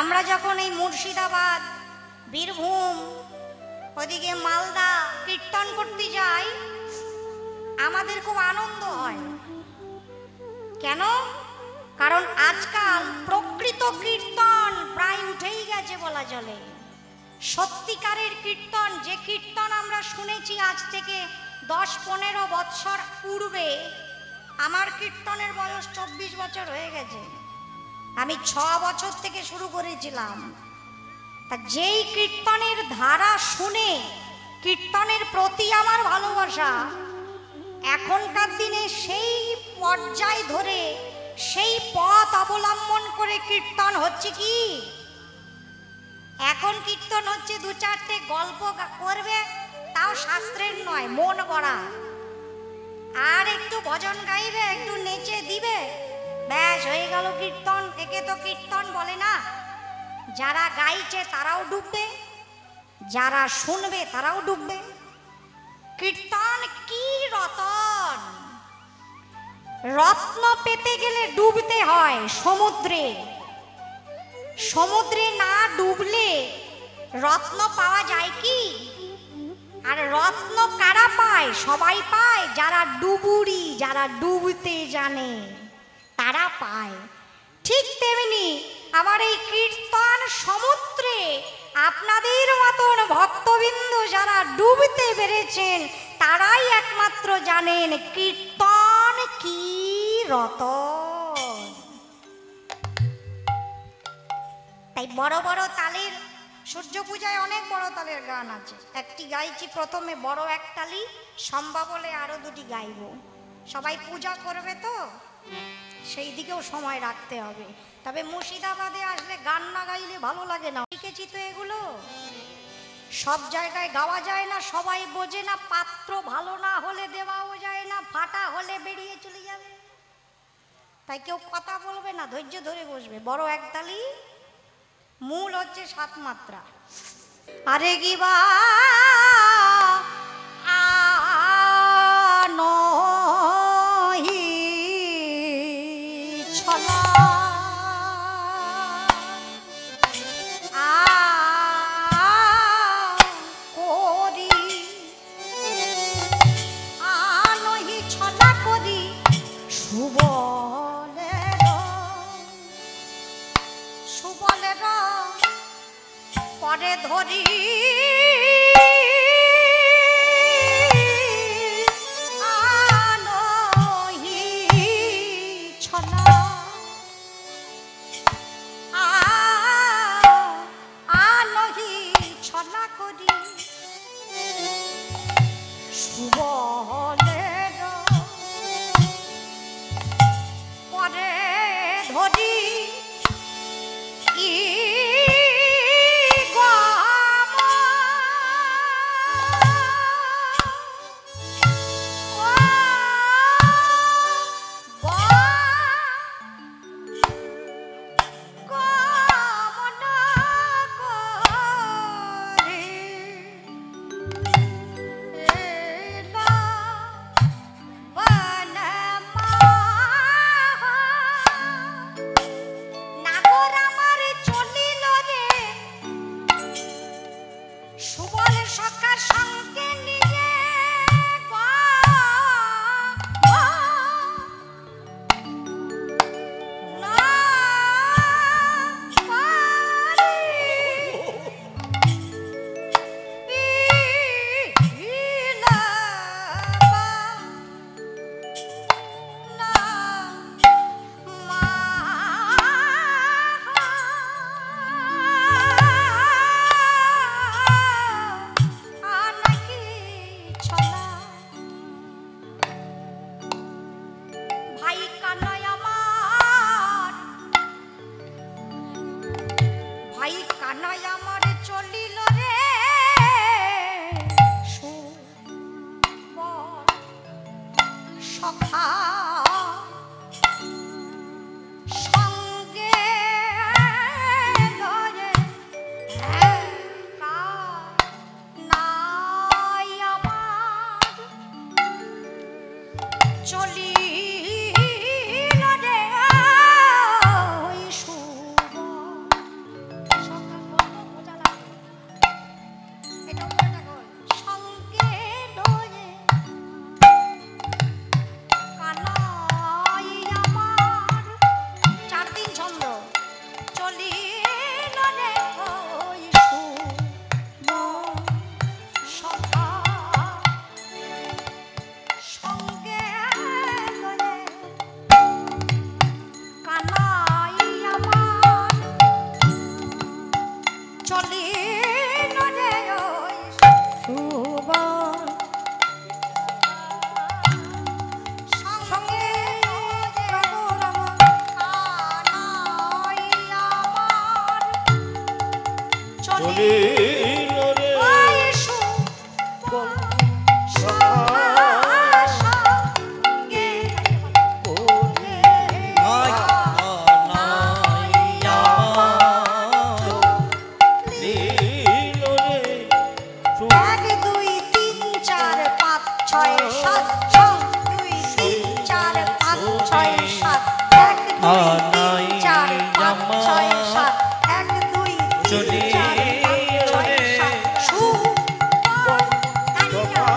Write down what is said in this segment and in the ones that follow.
আমরা যখন এই মুর্শিদাবাদ, বীরভূম, ওদিকে মালদা কীর্তন করতে যাই, আমাদের খুব আনন্দ হয়। কেন? কারণ আজকাল প্রকৃত কীর্তন প্রায় উঠেই গেছে বলা চলে। সত্যিকারের কীর্তন, যে কীর্তন আমরা শুনেছি আজ থেকে 10-15 বৎসর পূর্বে, আমার কীর্তনের বয়স 24 বছর হয়ে গেছে। আমি 6 বছর থেকে শুরু করেছিলাম। তা যেই কীর্তনের ধারা শুনে কীর্তনের প্রতি আমার ভালোবাসা, এখনকার দিনে সেই পর্যায় ধরে সেই পথ অবলম্বন করে কীর্তন হচ্ছে কি? এখন কীর্তন হচ্ছে 2-4টে গল্প করবে, তাও শাস্ত্রের নয়, মন গড়া, আর একটু ভজন গাইবে, একটু নেচে দিবে, ব্যাস হয়ে গেল কীর্তন। একে তো কীর্তন বলে না। যারা গাইছে তারাও ডুববে, যারা শুনবে তারাও ডুববে। কীর্তন কি রতন! রত্ন পেতে গেলে ডুবতে হয় সমুদ্রে। সমুদ্রে না ডুবলে রত্ন পাওয়া যায় কি? আর রত্ন কারা পায়? সবাই পায় যারা ডুবুরি, যারা ডুবতে জানে, তারা পায়। ঠিক তেমনি আমার এই কীর্তন সমুদ্রে আপনাদের মতন ভক্তবৃন্দ যারা ডুবতে পেরেছেন, তারাই একমাত্র জানেন কীর্তন কি রতন। তাই বড় বড় তালের, সূর্য পূজায় অনেক বড় তালের গান আছে। একটি গাইছি প্রথমে, বড় এক তালি, সম্ভব হলে আরো 2টি গাইব। সবাই পূজা করবে তো, সেই দিকেও সময় রাখতে হবে। তবে মুর্শিদাবাদে আসলে গান না গাইলে ভালো লাগে না। শিখেছি তো এগুলো, সব জায়গায় গাওয়া যায় না, সবাই বোঝে না। পাত্র ভালো না হলে দেওয়াও যায় না, ফাটা হলে বেরিয়ে চলে যাবে। তাই কেউ কথা বলবে না, ধৈর্য ধরে বসবে। বড় এক তালি, মূল হচ্ছে 7 মাত্রা। আরে গিবা আনহি ছলা করি, আনহি ছলা করি সুবলের, সুবলের পরে ধরি আনহি ছলা, আনহি ছলা করি সুবলের পরে ধরি চলিল রে ওই সুবল সঙ্গে চলিল রে ওই সুবল সঙ্গে আয় আনাই আমার নীল রে এক দুই তিন চার পাঁচ ছয় সাত ছয় দুই তিন চার পাঁচ ছয় সাত এক দুই তিন চার পাঁচ ছয় সাত এক দুই তিন চার পাঁচ ছয় সাত সুবল কানিয়া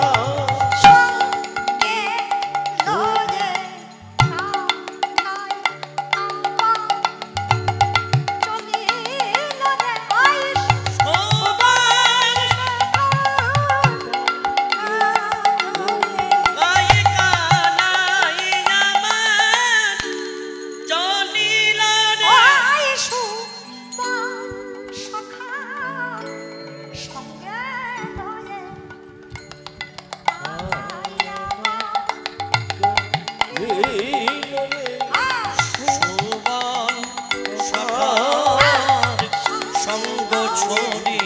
সঙ্গে লোরে নাই আমার চলিল রে ওই ওই সুবল সখা সঙ্গে লয়ে সঙ্গ ছড়ি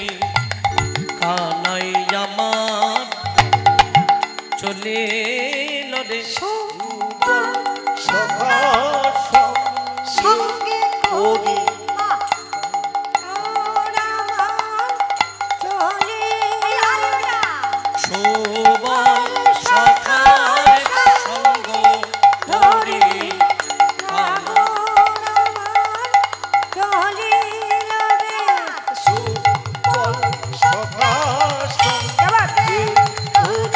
কানাই আমার চলিল রে সুবল সখা সঙ্গে করি সুবল সখার সঙ্গ ধরি সুবল সখার সঙ্গ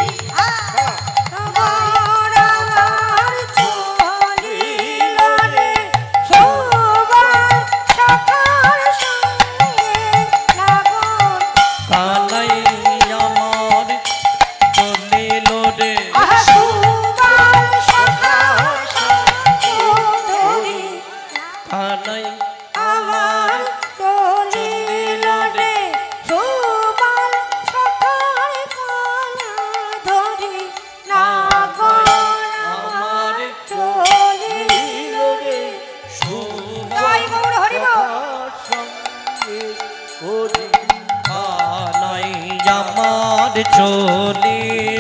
ধরি কানাই আমার চলিল রে কানাই আমার চলিল রে আমার চলিল রে সুবল সখার সঙ্গে করি কানাই আমার চলিল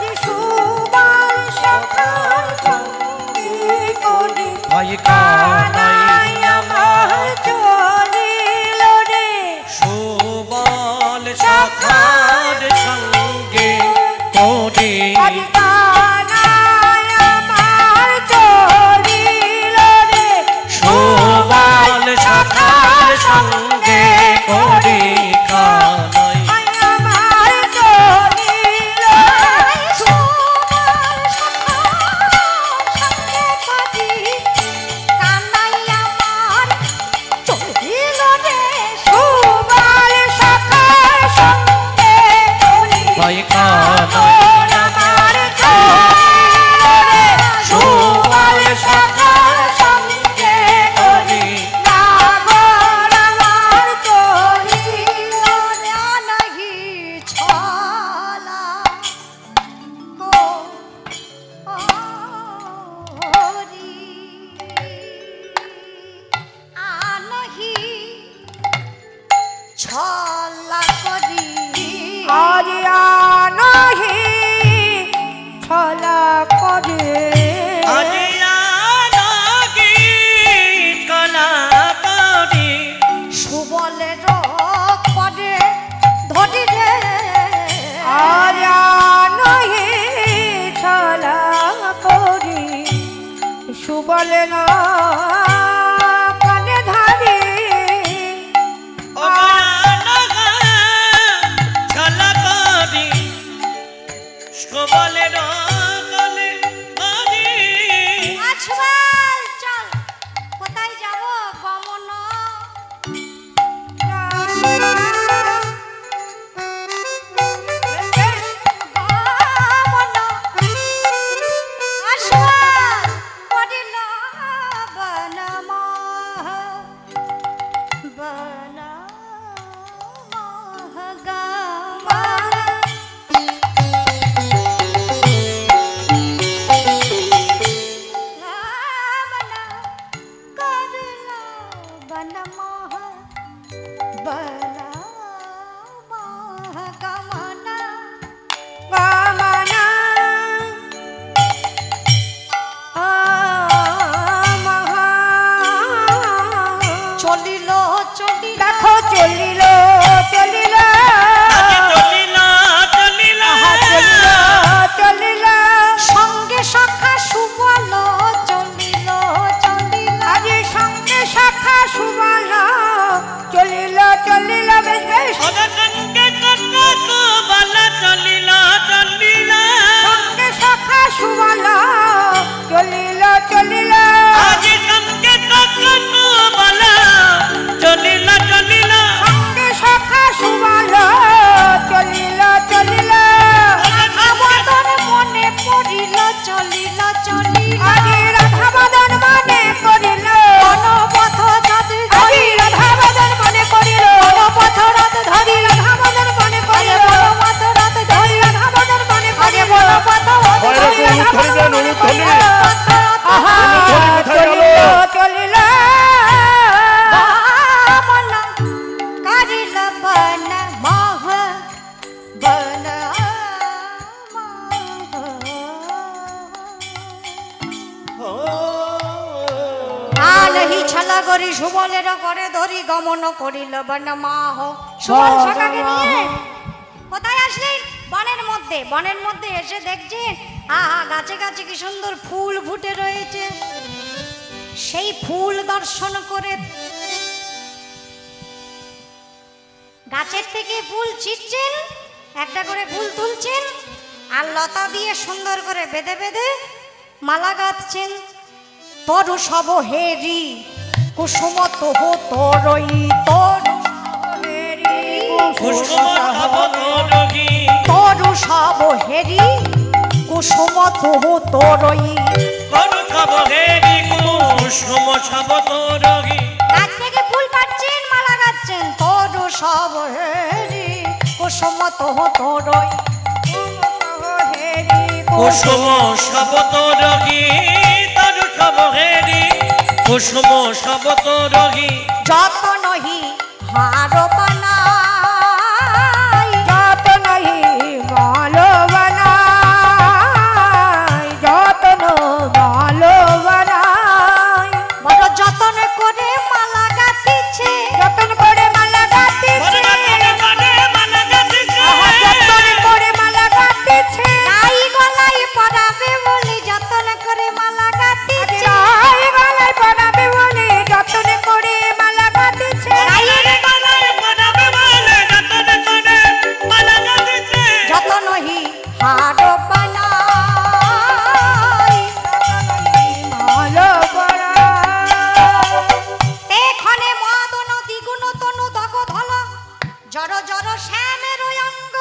রে ভাই কানাই আমার সুবল সখার সঙ্গে করি সুবল সখার সঙ্গে করি কানাই ভাই কানাই আমার সুবল সখার সঙ্গে করি ছলা করি ছলা করে কলা করি সুবলের পরে ধরি রে নহে ছলা করি সুবলে না কানে ধারি ছলা করি সুবলের গলে ধরি আছবাল চল কোথায় যাব গমন গমন আছবাল পড়িল বন করি সুবলের করে ধরি গমন করিল বন মাহ। সুবল সখাকে নিয়ে কোথায় আসলেন? বনের মধ্যে। বনের মধ্যে এসে দেখছেন আহা গাছে গাছে কি সুন্দর ফুল ফুটে রয়েছে। সেই ফুল দর্শন করে গাছের থেকে ফুল ছিঁড়ছেন, একটা করে ফুল তুলছেন আর লতা দিয়ে সুন্দর করে বেঁধে বেঁধে মালা গাঁথছেন। তরু সব হেরি কুসুম তোহ তরই, তরু হেরি কুসুম সব তরই, তরু সব হেরি কুসুম তোহ তরই। তরু সব হেরি কুসুম সব তরই। গাছ থেকে ফুল পাচ্ছেন, মালা গাচ্ছেন। তরু সব হেরি কুসুম তোহ তরই, কুসুম সব তরই, তরু সব হেরি কুসুম সব তরই। যত নহি হার বানাই, যত নহি ভালো বানাই, যতন ভালো বানাই। বড় যতন করে মালা গাঁথিছে, যতন করে মালা গাঁথিছে, আহা, যতন করে মালা গাঁথিছে। গাই গলায় পরাবে বলে যতন করে মালা গাঁথিছে। রাই গলায় পরাবে বলে যতন করে মালা গাঁথিছে। গায়ের গলায় পরাবে বলে যতন করে মালা গাঁথিছে। যত নহি হার বানাই, ভালো বানাই। এখানে মদন দ্বিগুণ তনু দগ ধল, জর জর শ্যামের অঙ্গ।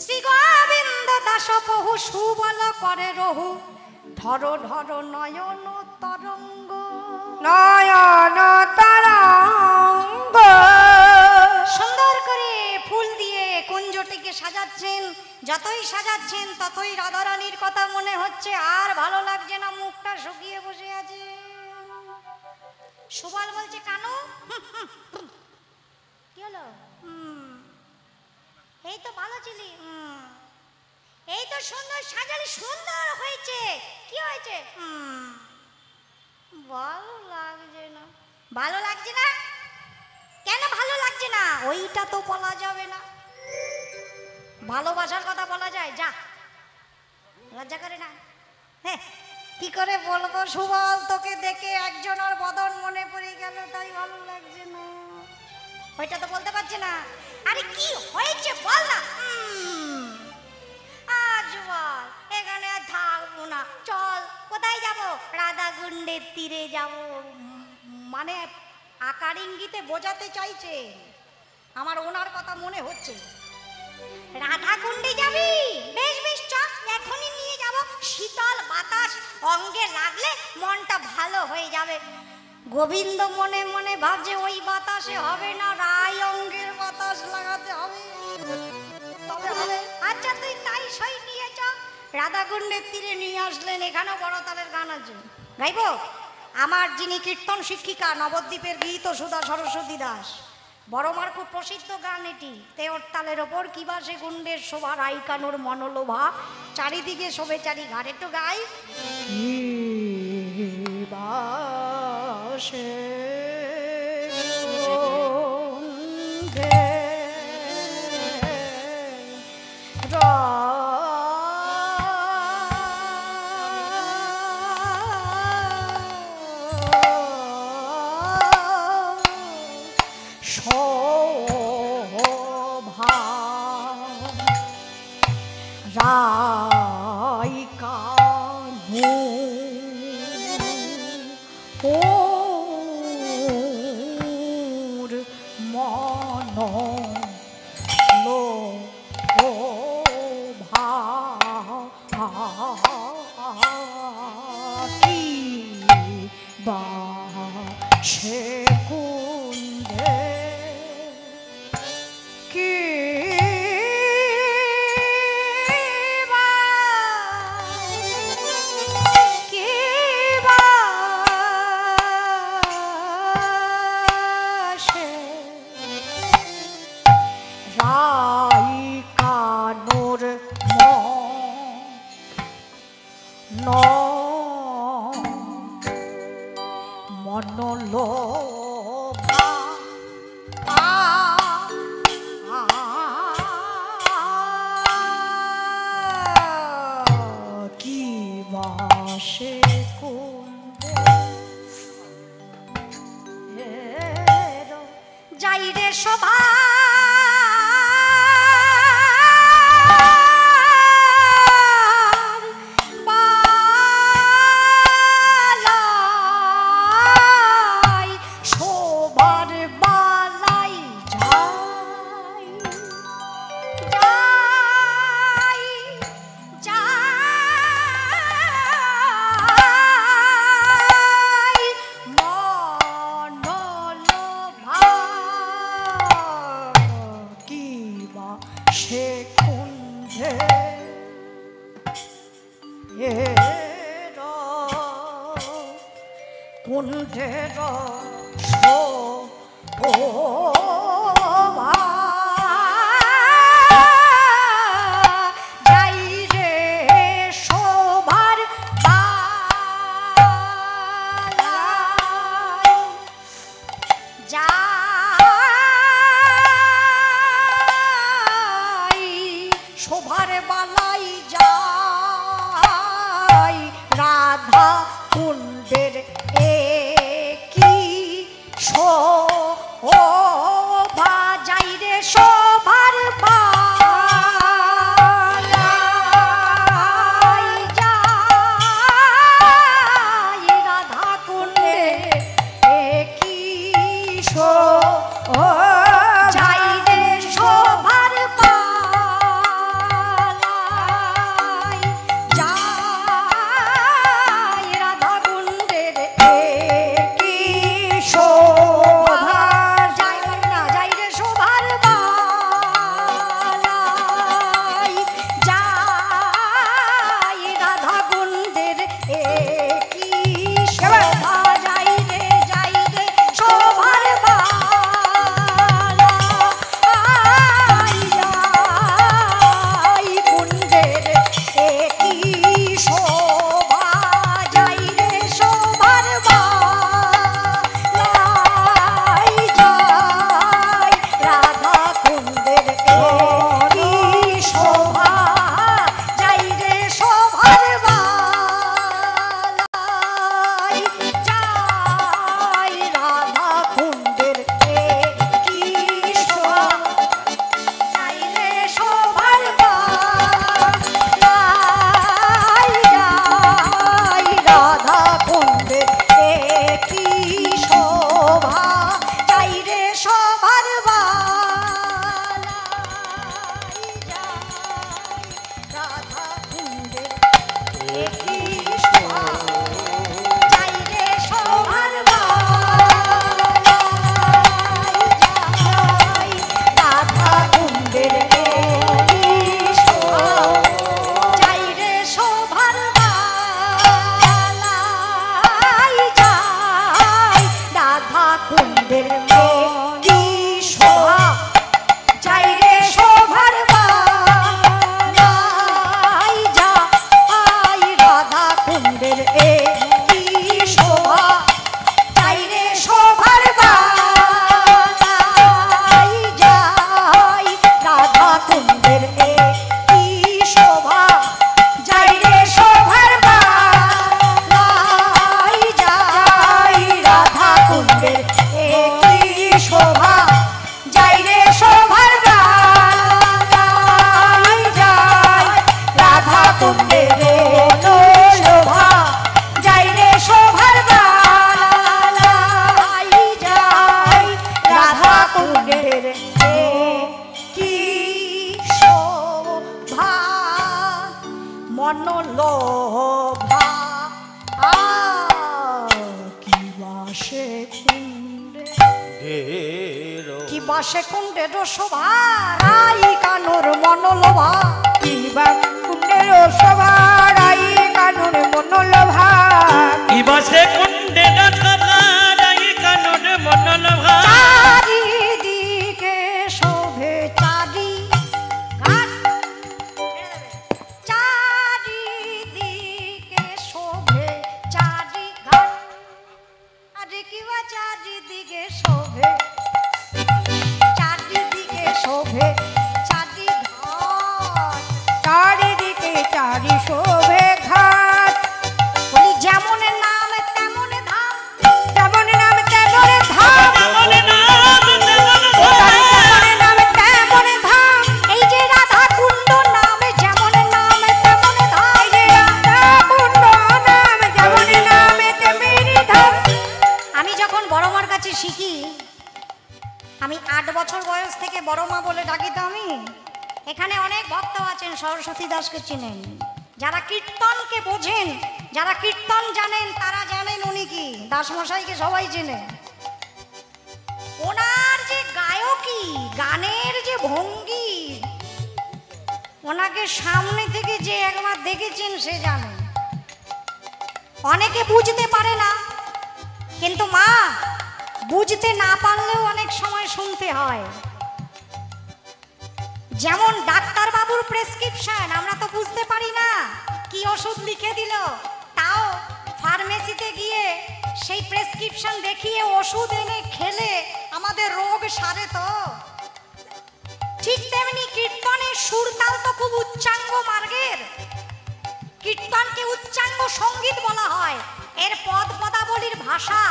শ্রী গোবিন্দ দাস বহু সুবল করে রহু, ধর ধর নয়ন তরঙ্গ। নয়ন তরঙ্গ। সুন্দর করে ফুল দিয়ে কুঞ্জটিকে সাজাচ্ছেন। যতই সাজাচ্ছেন ততই রাধারানীর কথা মনে হচ্ছে, আর ভালো লাগছে না, মুখটা শুকিয়ে বসে আছে। সুবল বলছে কানু কি হলো? এই তো ভালো ছিলি, এই তো সুন্দর সাজালি, সুন্দর হয়েছে। কি হয়েছে? ভালো লাগছে না। ভালো লাগছে না? কেন ভালো লাগছে না? ওইটা তো বলা যাবে না। ভালোবাসার কথা বলা যায়? যা, লজ্জা করে না? হ্যাঁ, কি করে বলবো সুবল, তোকে দেখে একজনের বদন মনে পড়ে গেল, তাই ভালো লাগছে না। ওইটা তো বলতে পারছে না। আরে কি হয়েছে বল না। আজ বল, এখানে আর থাকবো না, চল। কোথায় যাব? রাধাকুণ্ডের তীরে যাব। মানে আকার ইঙ্গিতে বোঝাতে চাইছে, আমার ওনার কথা মনে হচ্ছে। রাধাকুণ্ডে যাবি? বেশ বেশ, চল, এখনই নিয়ে যাব। শীতল বাতাস অঙ্গে লাগলে মনটা ভালো হয়ে যাবে। গোবিন্দ মনে মনে ভাবছে ওই বাতাসে হবে না, রায় অঙ্গের বাতাস লাগাতে হবে, তবে হবে। আচ্ছা তুই তাই সই নিয়ে চ। রাধাকুণ্ডের তীরে নিয়ে আসলেন। এখানেও বড় তালের গান আছে, গাইব। আমার যিনি কীর্তন শিক্ষিকা, নবদ্বীপের গীত সুধা সরস্বতী দাস, বড় মার খুব প্রসিদ্ধ গান এটি। তেওর তালের ওপর কিবা সে গুণ্ডের শোভা, রাইকানোর মনোলোভা, চারিদিকে শোভে চারি ঘাট। একটু গাই। যাই রে শোভা বাসে কুণ্ডের শোভা রাই কানুর মনোলোভা কিবা কুণ্ডের শোভা রাই কানুর মনোলোভা বাসে কুণ্ডের শোভা রাই কানুর মনোলোভা চারিদিকে শোভে চারিদিকে শোভে চারি ঘাট আরে কিবা চারিদিকে শোভে শোভে চারি ঘাট চারিদিকে চারি শোভে ঘাট বলি যেমন নাম তেমন ধাম যেমন নাম তেমন ধাম যেমন নাম তেমন আমি 8 বছর বয়স থেকে বড় মা বলে ডাকি তো আমি। এখানে অনেক ভক্ত আছেন সরস্বতী দাসকে চিনেন, যারা কীর্তনকে বোঝেন, যারা কীর্তন জানেন তারা জানেন উনি কি। দাসমশাইকে সবাই চেনে। ওনার যে গায়কী, গানের যে ভঙ্গি, ওনাকে সামনে থেকে যে একবার দেখেছেন সে জানে। অনেকে বুঝতে পারে না, কিন্তু মা বুঝতে না পারলেও অনেক সময় শুনতে হয়। যেমন ডাক্তার বাবুর প্রেসক্রিপশন আমরা তো বুঝতে পারি না কি ওষুধ লিখে দিল, তাও ফার্মেসিতে গিয়ে সেই প্রেসক্রিপশন দেখিয়ে ওষুধ এনে খেলে আমাদের রোগ সারে তো। ঠিক তেমনি কীর্তনের সুর তাল তো খুব উচ্চাঙ্গ মার্গের। কীর্তনকে উচ্চাঙ্গ সঙ্গীত বলা হয়। এর পদ পদাবলীর ভাষা,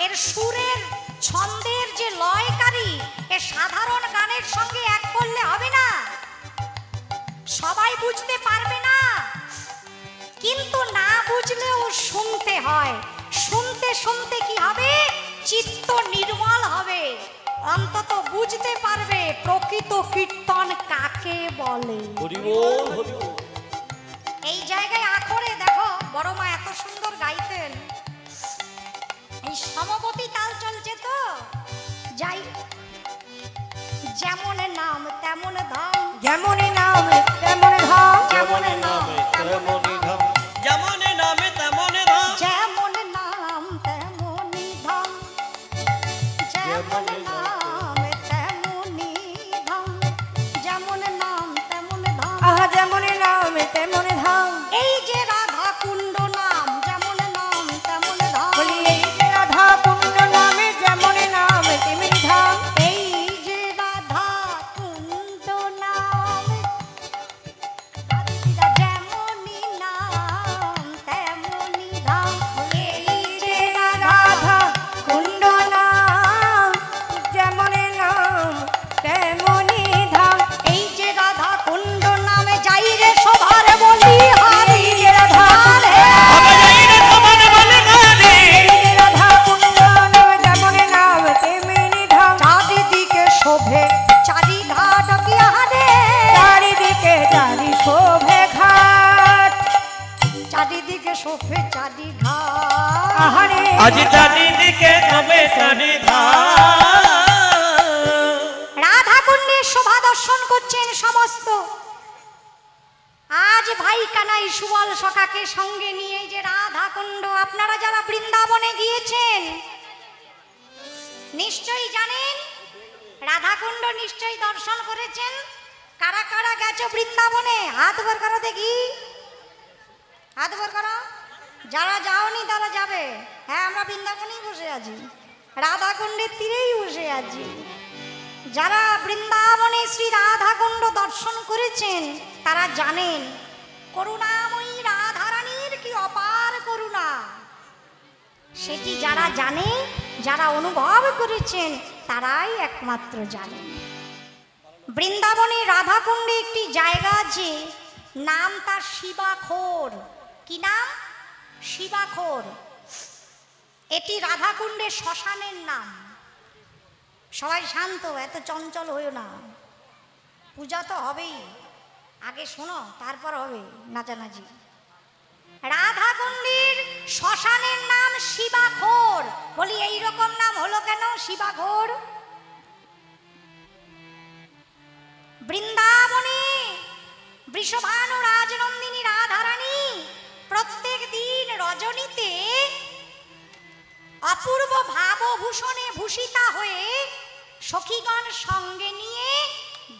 এর সুরের ছন্দের যে লয়কারী, এ সাধারণ গানের সঙ্গে এক করলে হবে না, সবাই বুঝতে পারবে না। কিন্তু না বুঝলেও শুনতে হয়। শুনতে শুনতে কি হবে? চিত্ত নির্মল হবে, অন্তত বুঝতে পারবে প্রকৃত কীর্তন কাকে বলে। এই জায়গায় আখরে দেখো বড় মা এত সুন্দর গাইতেন। এই সমবতী তাল চলছে তো, যাই যেমন নাম তেমন ধাম, যেমন নাম তেমন ধাম, যেমন নাম তেমন ধাম, যেমন নামে তেমন ধাম, যেমন নাম তেমনি ধাম, যেমন নাম তেমনি ধাম, যেমন নাম তেমন ধাম। আহা যেমন নাম তেমন ধাম, এই যে রাধা কুণ্ড নাম, যেমন নাম তেমন ধাম। বলি এই যে রাধা কুণ্ড নামে যেমন নাম তেমনি ধাম, এই যে রাধা কুণ্ড নাম, যেমনি নাম তেমনি ধাম। এই যে রাধা কুণ্ড নাম যেমন নাম তেমনি ধাম, এই যে রাধা কুণ্ড নামে যাই রে সবার বলি হারি রে রাধা রে। হবে যাই রে সমান বলে গানে। এই যে রাধা কুণ্ড নাম যেমন নাম তেমনি ধাম, চারিদিকে শোভে চারি ঘাট কি আহারে, চারিদিকে চারি শোভে ঘাট, চারিদিকে শোভে চারি ঘাট। আহারে আজ চারিদিকে তবে চারি ধাম। রাধা কুণ্ডের শোভা দর্শন করছেন সমস্ত। আজ ভাই কানাই সুবল সখাকে সঙ্গে নিয়ে যে রাধা কুণ্ড, আপনারা যারা বৃন্দাবনে গিয়েছেন নিশ্চয়ই জানেন, রাধা কুণ্ড নিশ্চয়ই দর্শন করেছেন। কারা কারা গেছো বৃন্দাবনে হাত বের করো দেখি, হাত বের করো। যারা যাওনি তারা যাবে। হ্যাঁ, আমরা বৃন্দাবনেই বসে আছি, রাধা কুণ্ডের তীরেই বসে আছি। যারা বৃন্দাবনে শ্রী রাধা কুণ্ড দর্শন করেছেন তারা জানেন করুণাময়ী রাধারানীর কি অপার করুণা। সেটি যারা জানে, যারা অনুভব করেছেন তারাই একমাত্র জানেন। বৃন্দাবনে রাধা কুণ্ডে একটি জায়গা আছে, নাম তার শিবাখোর। কি নাম? শিবাখোর। এটি রাধা কুণ্ডের শ্মশানের নাম। সবাই শান্ত, এত চঞ্চল হইও না, পূজা তো হবেই, আগে শোনো তারপর হবে নাচানাচি। রাধা কুণ্ডের শ্মশানের নাম শিবাখোর। বলি এই রকম নাম হলো কেন শিবাখোর? বৃন্দাবনে বৃষভানু রাজনন্দিনী রাধারানী প্রত্যেক দিন রজনীতে অপূর্ব ভাবভূষণে ভূষিতা হয়ে সখীগণ সঙ্গে নিয়ে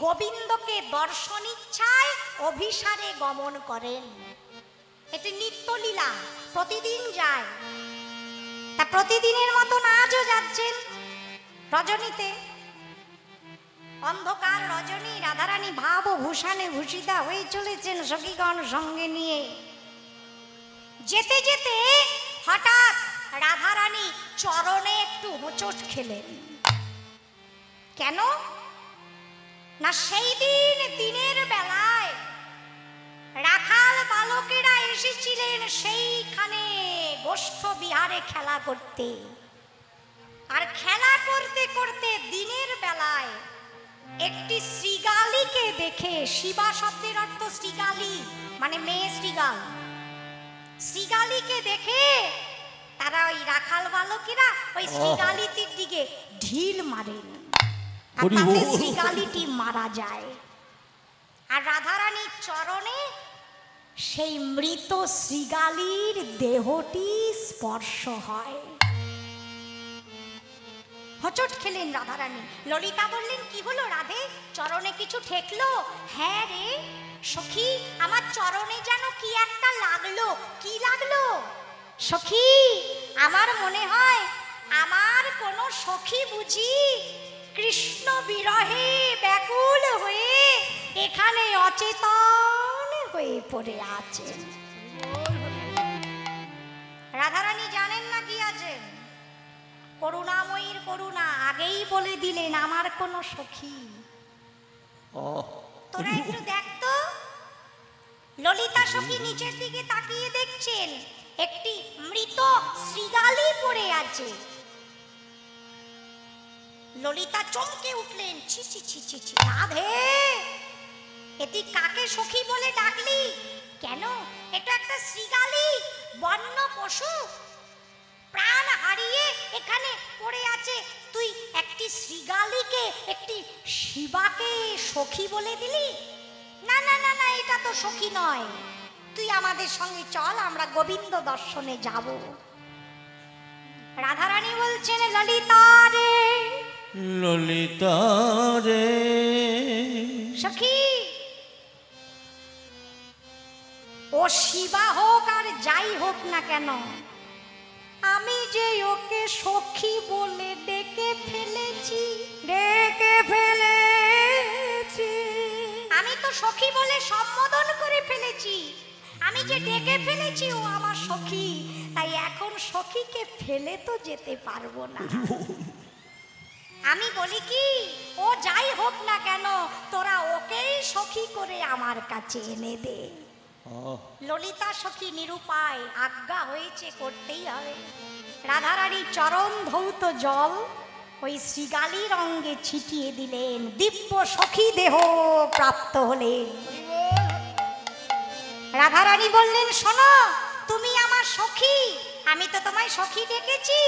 গোবিন্দকে দর্শন ইচ্ছায় অভিসারে গমন করেন। এটি নিত্যলীলা, প্রতিদিন যায়। তা প্রতিদিনের মতন আজও যাচ্ছেন রজনীতে। অন্ধকার রজনী রাধারানী ভাবভূষণে ভূষিতা হয়ে চলেছেন সখীগণ সঙ্গে নিয়ে। যেতে যেতে হঠাৎ রাধারানী চরণে একটু হোঁচট খেলেন। কেন না, সেই দিন দিনের বেলায় রাখাল বালকেরা এসেছিলেন সেইখানে গোষ্ঠ বিহারে খেলা করতে। আর খেলা করতে করতে দিনের বেলা একটি শ্রীগালিকে দেখে, শিবা শব্দের অর্থ শ্রীগালি মানে মেয়ে শ্রীগাল, শ্রীগালিকে দেখে তারা ওই রাখাল বালকেরা ওই শ্রীগালিটির দিকে ঢিল মারেন, আর তাতে শ্রীগালিটি মারা যায়। আর রাধারানীর চরণে সেই মৃত শ্রীগালির দেহটি স্পর্শ হয়। হচট খেলেন রাধারানী। ললিতা বললেন, কি হলো রাধে, চরণে কিছু ঠেকলো? হ্যাঁ রে সখী, আমার চরণে যেন কি একটা লাগলো। কি লাগলো সখী? আমার মনে হয় আমার কোনো সখী বুঝি কৃষ্ণ বিরহে ব্যাকুল হয়ে এখানে অচেতন হয়ে পড়ে আছে। রাধারানী জানেন না কি আছেন? করুণাময়ীর করুণা আগেই বলে দিলেন, আমার কোনো সখী। তোরা একটু দেখতো, ললিতা সখী নিচের দিকে তাকিয়ে দেখছেন একটি মৃত শ্রীগালি পড়ে আছে। ললিতা চমকে উঠলেন, ছি ছি ছি ছি ছি, রাধে এটি কাকে সখী বলে ডাকলি? কেন? এটা একটা শ্রীগালি, বন্য পশু, প্রাণ হারিয়ে এখানে পড়ে আছে। তুই একটি শ্রীগালিকে, একটি শিবাকে সখী বলে দিলি? না না না না, এটা তো সখী নয়। তুই আমাদের সঙ্গে চল, আমরা গোবিন্দ দর্শনে যাব। রাধারানী বলছেন, ললিতা রে, ললিতা রে সখী, ও শিবা হোক আর যাই হোক না কেন, আমি যে ওকে সখী বলে ডেকে ফেলেছি, আমি তো সখী বলে সম্বোধন করে ফেলেছি। আমি যে ডেকে ফেলেছি ও আমার সখী, তাই এখন সখীকে ফেলে তো যেতে পারবো না। আমি বলি কি, ও যাই হোক না কেন, তোরা ওকেই সখী করে আমার কাছে এনে দে। ললিতা সখী নিরুপায়, আজ্ঞা হয়েছে, করতেই হবে। রাধারানী চরণ ধৌত জল ওই শ্রীগালির অঙ্গে ছিটিয়ে দিলেন, দিব্য সখী দেহ প্রাপ্ত হলেন। রাধারানী বললেন, শোনো, তুমি আমার সখী, আমি তো তোমায় সখী ডেকেছি,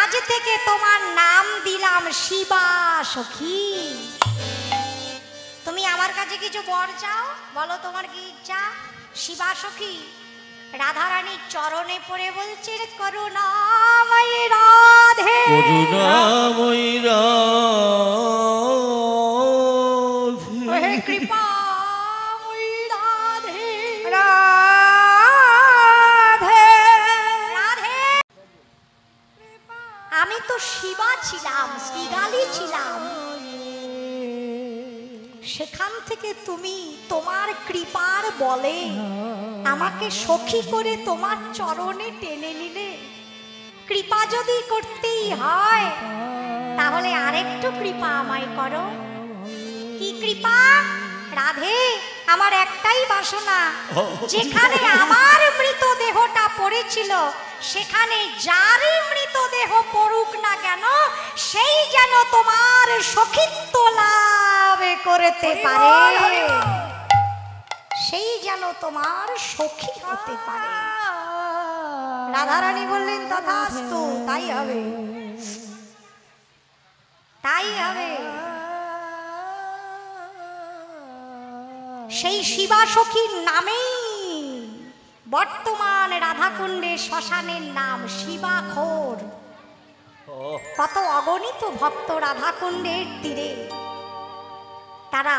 আজ থেকে তোমার নাম দিলাম শিবা সখী। তুমি আমার কাছে কিছু বর চাও, বলো তোমার কি ইচ্ছা। শিবা সখী রাধারানীর চরণে পড়ে বলছেন, করুণাময়ী রাধে, করুণাময়ী রাধে, কৃপাময়ী রাধে, রাধে রাধে। আমি তো শিবা ছিলাম, শ্রীগালি ছিলাম, সেখান থেকে তুমি তোমার কৃপার বলে আমাকে সখী করে তোমার চরণে টেনে নিলে। কৃপা যদি করতেই হয় তাহলে আরেকটু কৃপা আমায় করো। কি কৃপা? রাধে, আমার একটাই বাসনা, যেখানে আমার মৃতদেহটা পড়েছিল সেখানে যারই মৃতদেহ পড়ুক না কেন, সেই যেন তোমার সখীত্ব লাভ করতে পারে, সেই যেন তোমার সখী হতে পারে। রাধারানী বললেন, তথাস্তু, তাই হবে, তাই হবে। সেই শিবা সখীর নামেই বর্তমান রাধাকুণ্ডে শ্মশানের নাম শিবাখোর। কত অগণিত ভক্ত রাধাকুণ্ডের তীরে, তারা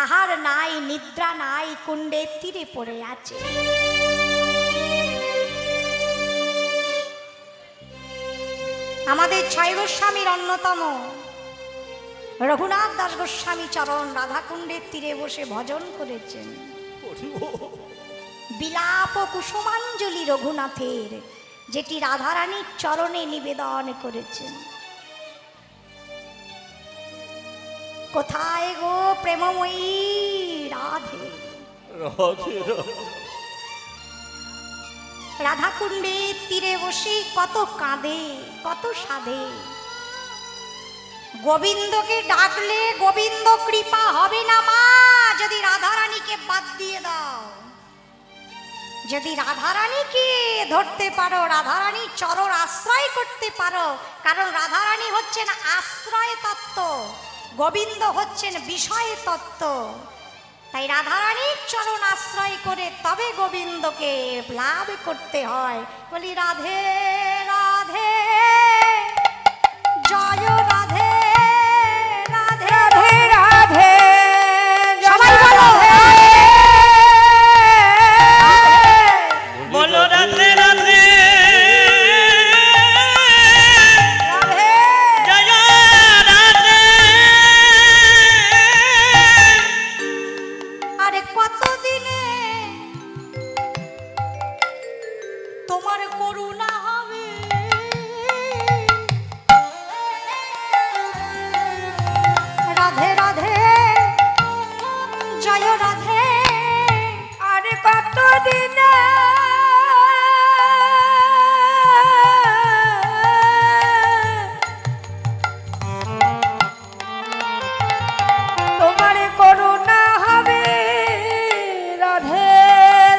আহার নাই, নিদ্রা নাই, কুণ্ডের তীরে পড়ে আছে। আমাদের ছয় গোস্বামীর অন্যতম রঘুনাথ দাস গোস্বামী চরণ রাধাকুণ্ডের তীরে বসে ভজন করেছেন। বিলাপ কুসুমাঞ্জলি রঘুনাথের, যেটি রাধারানীর চরণে নিবেদন করেছেন। কোথায় গো প্রেমময়ী রাধে, রাধে রাধাকুণ্ডের তীরে বসে কত কাঁদে, কত সাধে। গোবিন্দকে ডাকলে গোবিন্দ কৃপা হবে না মা যদি রাধারানীকে বাদ দিয়ে দাও। যদি রাধারানীকে ধরতে পারো, রাধারানীর চরণ আশ্রয় করতে পারো, কারণ রাধারানী হচ্ছেন আশ্রয় তত্ত্ব, গোবিন্দ হচ্ছেন বিষয় তত্ত্ব। তাই রাধারানীর চরণ আশ্রয় করে তবে গোবিন্দকে লাভ করতে হয়। বলি রাধে রাধে জয় রাধে রাধে রাধে রাধে সবাই বলো বলো রাধে রাধে জয় রাধে। আরে কতদিনে তোমার করুণা হবে, রাধে রাধে জয় রাধে। আরে কতদিনে তোমার করুণা হবে, রাধে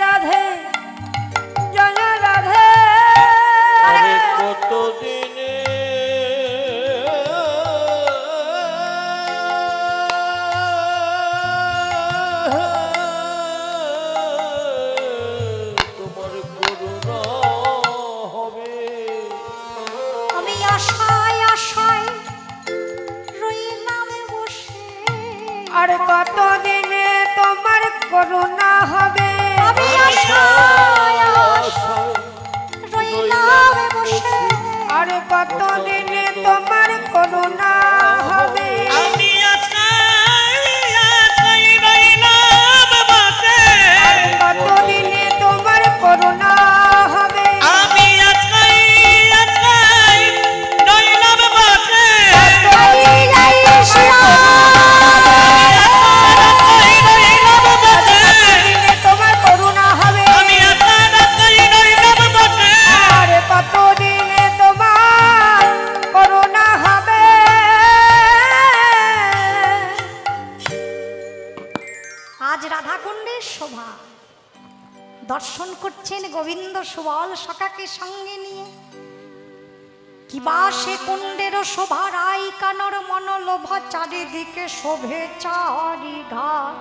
রাধে জয় রাধে। আরে কতদিনে তোমার করুণা হবে। আমি আশায় আশায় রইলাম বসে, আর কতদিনে তোমার করুণা হবে, আমি আশায় আশায় রইলাম বসে। আর কতদিনে তোমার করুণা হবে। আমি আছাই আছাই রইলাম বসে, আর কতদিনে তোমার করুণা হবে। আমি আছাই আছাই রইলাম বসে, কতদিনে তোমার করুণা হবে। আমি আছাই আছাই রইলাম বসে। আর কতদিনে তোমার করুণা হবে। আজ রাধাকুণ্ডের শোভা দর্শন করছেন গোবিন্দ সুবল সখাকে সঙ্গে নিয়ে। কিবা সে কুণ্ডের শোভা রাই কানর মনোলোভা, চারিদিকে শোভে চারি ঘাট।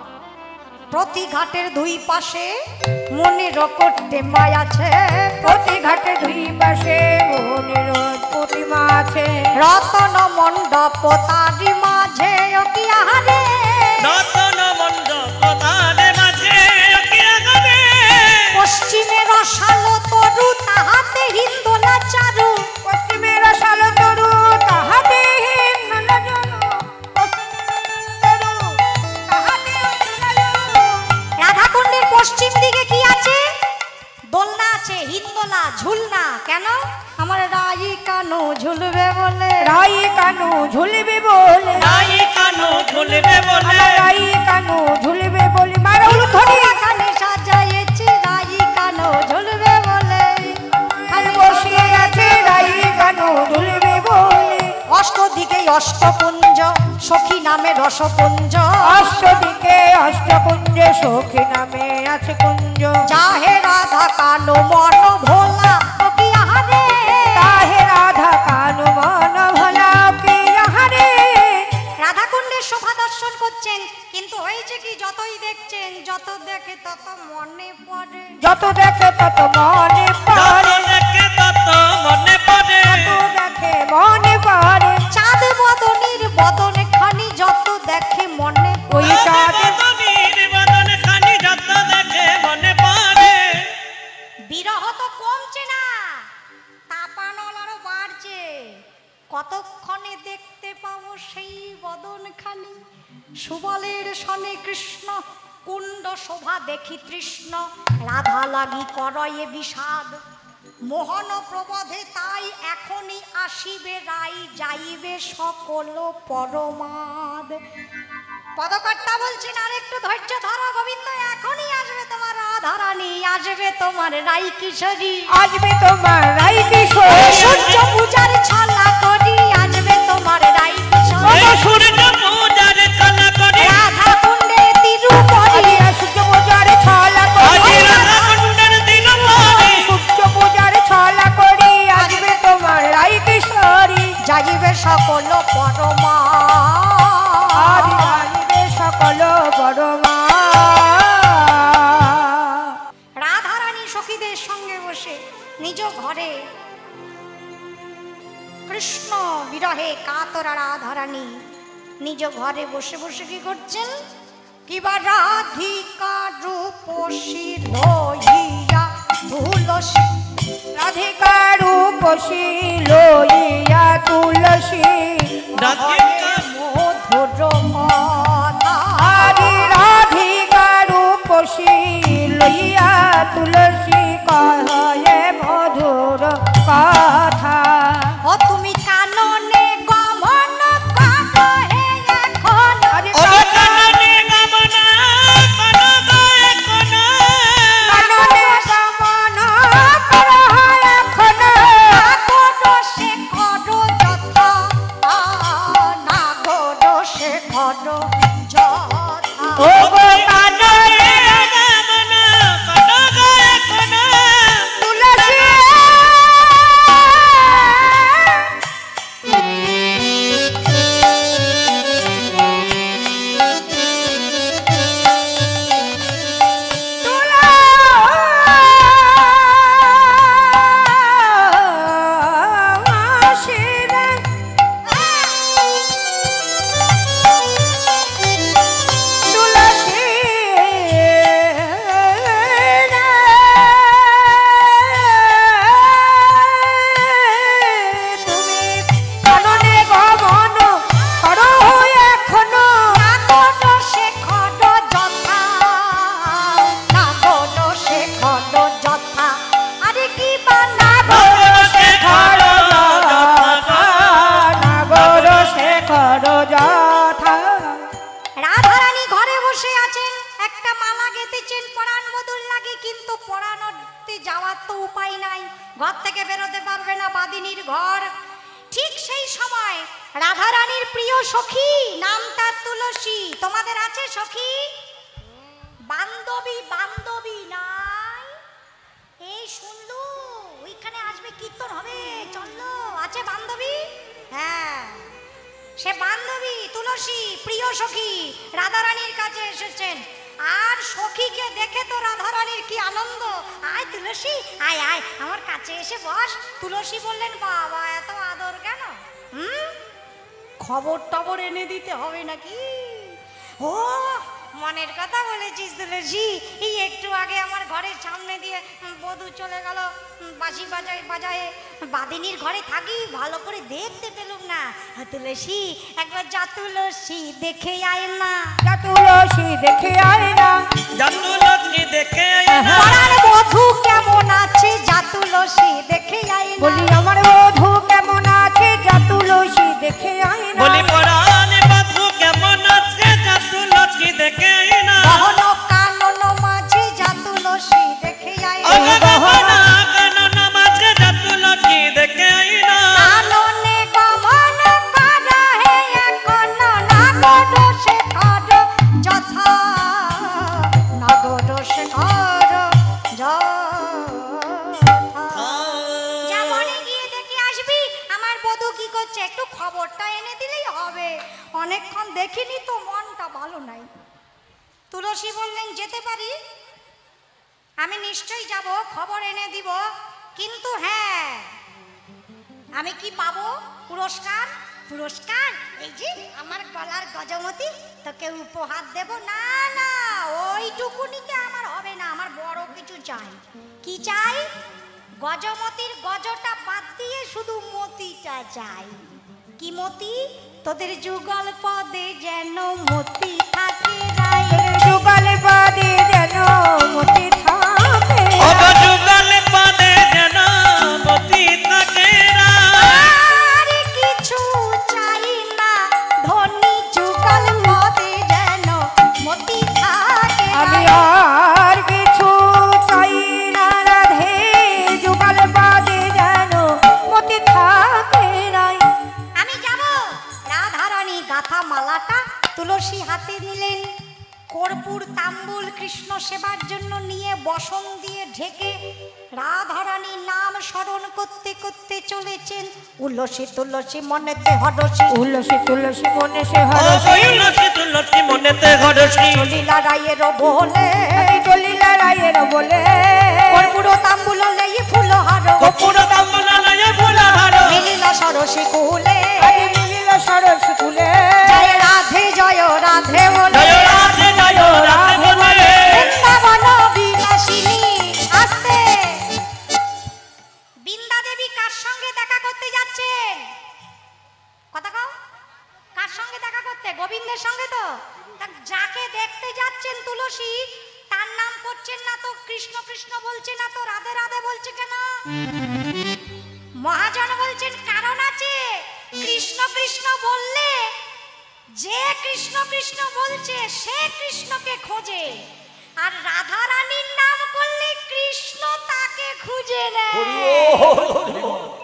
প্রতি ঘাটের দুই পাশে মনের করতে মায় আছে, প্রতি ঘাটে দুই পাশে মোহনের প্রতিমা আছে। রতন মণ্ডপ তারি মাঝে অতি আহারে। রতন মণ্ডপ তারে মাঝে অকিয়া গানে, পশ্চিমে রসালো তরু তাহাতে হিন্দোলা চারু, পশ্চিমে রসালো তরু তাহাতে হিন্দোলা চারু, রাধাকুণ্ডের পশ্চিম দিকে কি আছে? দোলনা আছে, হিন্দোলা, ঝুলনা। কেন? আমার রাই কানু ঝুলবে বলে। রাই কানু ঝুলবে বলে, রাই কানু ঝুলবে বলে, রাই কানু ঝুলবে বলে, মারা হলো ধরি কানে সাজাইছি রাই কানু ঝুলবে বলে। খালি বসে আছে রাই কানু ঝুলবে বলে। অষ্টদিকে অষ্টপুঞ্জ সখী নামে রসপুঞ্জ, অষ্টদিকে অষ্টকুঞ্জে সখী নামে আছে কুঞ্জ। যাহে রাধা কানু মন ভোলা ও কি আহারে। তাহে রাধা কানু মন ভোলা কি আহারে। রাধাকুণ্ডের শোভা দর্শন করছেন, কিন্তু হয়েছে কি যতই দেখছেন যত দেখে তত মনে পড়ে। যত দেখে তত মনে যত পড়ে, দেখে তত মনে পড়ে। যত দেখে মনে পড়ে। চাঁদ বদনির বদন খানি যত দেখে মনে ওই চাঁদের বদনের বদন খানি যত দেখে মনে পড়ে। বিরহ তো কমছে না, তাপানল আরো বাড়ছে। কতক্ষণে দেখতে পাবো সেই বদন খানি। সুবলের সনে কৃষ্ণ কুণ্ড শোভা দেখি তৃষ্ণ, রাধা লাগি করয়ে বিষাদ। মোহন প্রবোধে তাই এখনই আসিবে রাই, যাইবে সকল পরমাদ। পদকর্তা বলছেন আর একটু ধৈর্য ধরো গোবিন্দ, এখনই আসবে তোমার রাধারানী, আসবে তোমার রাই কিশোরী, আসবে তোমার রাই কিশোর। সূর্য পূজার ছলা করি আসবে তোমার রাই কিশোরী। করা রাধারানী নিজ ঘরে বসে বসে কি করছেন? কিবা রাধিকা রূপসী লইয়া তুলসী, রাধিকা রূপসী লইয়া তুলসী রাধিকা মধুর কথা। আরে রাধিকা রূপসী লইয়া তুলসী কহে মধুর কথা। ও তুমি কাননে গমন করো হে এখন, আরে ওরে কাননে গমনা করো এখন, কাননে গমন করো এখন, নাগর শেখর যথা, নাগর শেখর যথা। ও গো কাননে গমনা করো এখন, তুলসী নাগর শেখর যথা, নাগর শেখর যথা। আরে কি বা নাগর শেখর নাগর শেখর যথা। রাধারানী ঘরে বসে আছেন, একটা মালা গেঁথেছেন, পরাণ মধুর লাগে, কিন্তু পরাণতে যাওয়ার তো উপায় নাই, ঘর থেকে বেরোতে পারবে না, বাদিনীর ঘর। ঠিক সেই সময় রাধারানীর প্রিয় সখী, নাম তার তুলসী। তোমাদের আছে সখী? বান্ধবী, বান্ধবী নাই? এই শুনলু ওইখানে আসবে, কীর্তন হবে, চললো, আছে বান্ধবী? হ্যাঁ, সে বান্ধবী তুলসী প্রিয় সখী রাধারানীর কাছে এসেছেন। আর সখীকে দেখে তো রাধারানীর কি আনন্দ। আয় তুলসী, আয় আয় আমার কাছে এসে বস। তুলসী বললেন, বাবা এত আদর কেন? খবর টবর এনে দিতে হবে নাকি? ও মনের কথা বলেছিস তুলসী। এই একটু আগে আমার ঘরের সামনে দিয়ে বধূ চলে গেল, বাঁশি বাজায় বাজায়, বাদিনীর ঘরে থাকি, ভালো করে দেখতে পেলুম না। তুলসী একবার যা তুলসী দেখে আয় না। যা তুলসী দেখে আয় না, জাতুলক্ষ্মী দেখে পরাণ বধূ কেমন আছে যা তুলসী দেখে আয় না। বলি আমার বধূ কেমন আছে যা তুলসী দেখে আয় না। বলি পরাণ বাধু কেমন আছে জাতুলক্ষ্মী দেখে না, গহন কানন মাঝে যা তুলসী দেখে আয় না। গহনা কানন মাঝে জাতুলক্ষ্মী দেখে না, কাননে গমন করা হে এখন, নাগর শেখর যথা, নাগর শেখর যথা। যা বনে গিয়ে দেখে আসবি আমার বধূ কি করছে, একটু খবরটা এনে দিলেই হবে। অনেকক্ষণ দেখিনি তো, মনটা ভালো নাই। তুলসী বললেন, যেতে পারি, আমি নিশ্চয়ই যাব, খবর এনে দিব, কিন্তু হ্যাঁ আমি কি পাবো? পুরস্কার। পুরস্কার এই যে আমার গলার গজমতি, তোকে উপহার দেব। না না, ওইটুকুনিতে আমার হবে না, আমার বড় কিছু চাই। কি চাই? গজমতির গজটা বাদ দিয়ে শুধু মতিটা চাই। কি মতি? তোদের যুগল পদে যেন মতি থাকে রায়, যুগল পদে যেন মতি থাকে, যুগল পদে যেন মতি থাকে না, আর কিছু চাই না, ধনী যুগল পদে যেন মতি থাকে আমি রায়। আর কিছু চাই না রাধে, যুগল পদে যেন মতি থাকে নাই। আমি যাব। রাধারানী গাথা মালাটা তুলসী হাতে নিলেন, কর্পূর তাম্বুল কৃষ্ণ সেবার জন্য নিয়ে বসন দিয়ে ঢেকে রাধারানী নাম স্মরণ করতে করতে চলেছেন। উল্লসী তুলসী মনেতে হরসী, তুলসী তুলসী মনে সে হরসী, তুলসী তুলসী মনেতে হরসী, চলিলা রায়ের বলে, আমি চলিলা রায়ের বলে, কর্পূর তাম্বুল লই ফুল হার, কপুর তাম্বুল লয়ে ফুলহার, মিলিলা সরসী কুলে, আমি মিলিল সর করতে গোবিন্দের সঙ্গে তো তা যাকে দেখতে যাচ্ছেন তুলসী তার নাম করছেন না তো কৃষ্ণ কৃষ্ণ বলছে না তো রাধে রাধে বলছে কেন? মহাজন বলছেন কারণ আছে। কৃষ্ণ কৃষ্ণ বললে যে কৃষ্ণ কৃষ্ণ বলছে সে কৃষ্ণকে খোঁজে, আর রাধা রানীর নাম করলে কৃষ্ণ তাকে খুঁজে নেয়।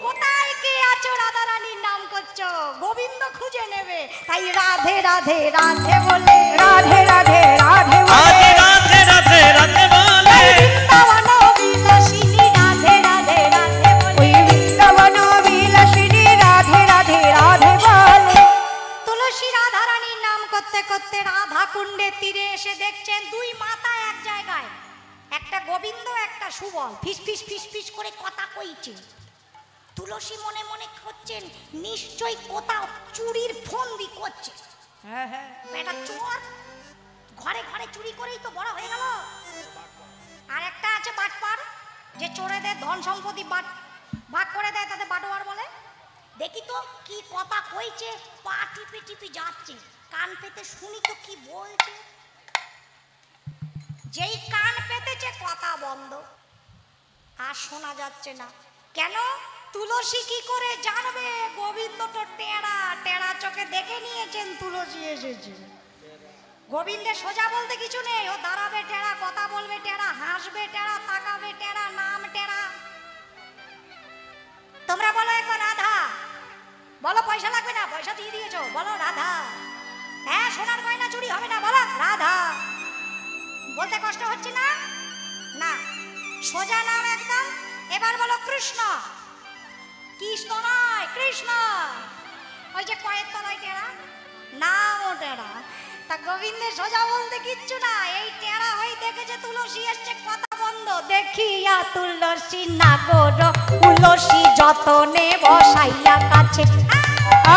কোথায় কে আছো রাধা রানীর নাম করছো, গোবিন্দ খুঁজে নেবে। তাই রাধে রাধে রাধে বলে রাধে রাধে রাধে রাধে রাধে রাধে রাধে বলে বৃন্দাবন বিলাসিনী রাধে রাধে রাধে বলে। ওই বৃন্দাবন বিলাসিনী রাধে রাধে রাধে বলে। তুলসী রাধা রানীর নাম করতে করতে রাধা কুণ্ডের তীরে এসে দেখছেন দুই মাতা এক জায়গায়, একটা গোবিন্দ একটা সুবল ফিস ফিস ফিস ফিস করে কথা কইছে। তুলসী মনে মনে করছেন নিশ্চয়ই কোথাও চুরির ফন্দি করছে। বেটা চোর, ঘরে ঘরে চুরি করেই তো বড় হয়ে গেল। আর একটা আছে বাটপার, যে চোরেদের ধন সম্পত্তি ভাগ করে দেয়, তাদের বাটোয়ার বলে। দেখি তো কি কথা কইছে, পা টিপে টিপে যাচ্ছে, কান পেতে শুনি তো কি বলছে। যেই কান পেতেছে কথা বন্ধ, আর শোনা যাচ্ছে না। কেন? তুলসী কি করে জানবে গোবিন্দ তো টেরা টেরা চোখে দেখে নিয়েছেন তুলসী এসেছে। গোবিন্দের সোজা বলতে কিছু নেই, ও দাঁড়াবে টেরা, কথা বলবে টেরা, হাসবে টেরা, তাকাবে টেরা, নাম টেরা। তোমরা বলো একবার রাধা, বলো পয়সা লাগবে না, পয়সা দিয়ে দিয়েছো, বলো রাধা। হ্যাঁ সোনার গয়না চুরি হবে না, বলো রাধা। বলতে কষ্ট হচ্ছে না? না, সোজা নাম একদম। এবার বলো কৃষ্ণ। কৃষ্ণ নয় কৃষ্ণ, ওই যে কয়ের তলায় টেরা, নাম ও টেরা। তা গোবিন্দের সোজা বলতে কিচ্ছু না, এই টেরা হয়ে দেখেছে তুলসী এসছে, কথা বন্ধ। দেখিয়া তুলসী নাগর তুলসী যতনে বসাইয়া কাছে।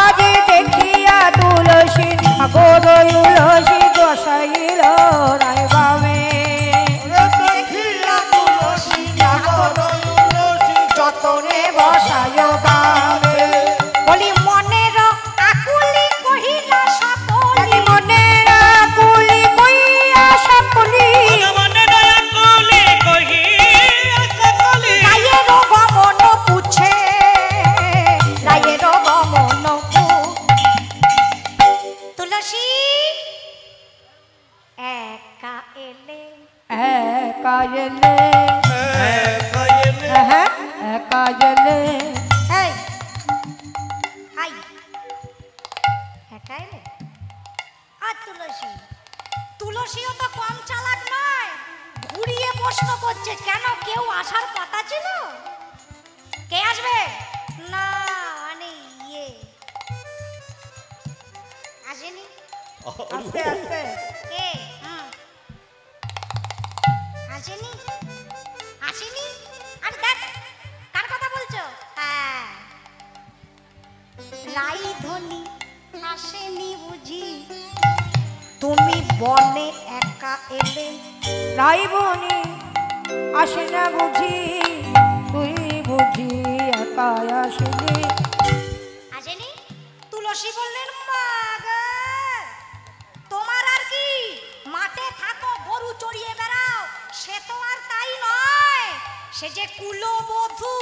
আজ দেখিয়া তুলসী নাগর তুলসী বসাইল রায় বামে। দেখিয়া তুলসী নাগর যতনে বসায় বামে। বলি মনের আকুলি কহিলা সকলি, মনের আকুলি কইয়া সকলি। মনে দয়া কুলি কহি সকলি রায়ের গমন পুছে, রায়ের গমন তুলসী একা এলে। একা এলে একা এলে এই হাই একা এলে। আর তুলসী, তুলসীও তো কম চালাক নয়, ঘুরিয়ে প্রশ্ন করছে কেন কেউ আসার কথা ছিল? কে আসবে? না মানে ইয়ে আসেনি। আস্তে আস্তে কে? আসেনি আসেনি। আর দেখ কার কথা বলছো? হ্যাঁ লাই ধনি আসেনি বুঝি, তুমি বনে একা এলে। রাইবনি আসে না বুঝি, তুই বুঝি একা আসলি। আসেনি। তুলসী বললেন মা গো, তোমার আর কি, মাঠে থাকো গরু চড়িয়ে বেড়াও, সে তো আর তাই নয়, সে যে কুলবধূ,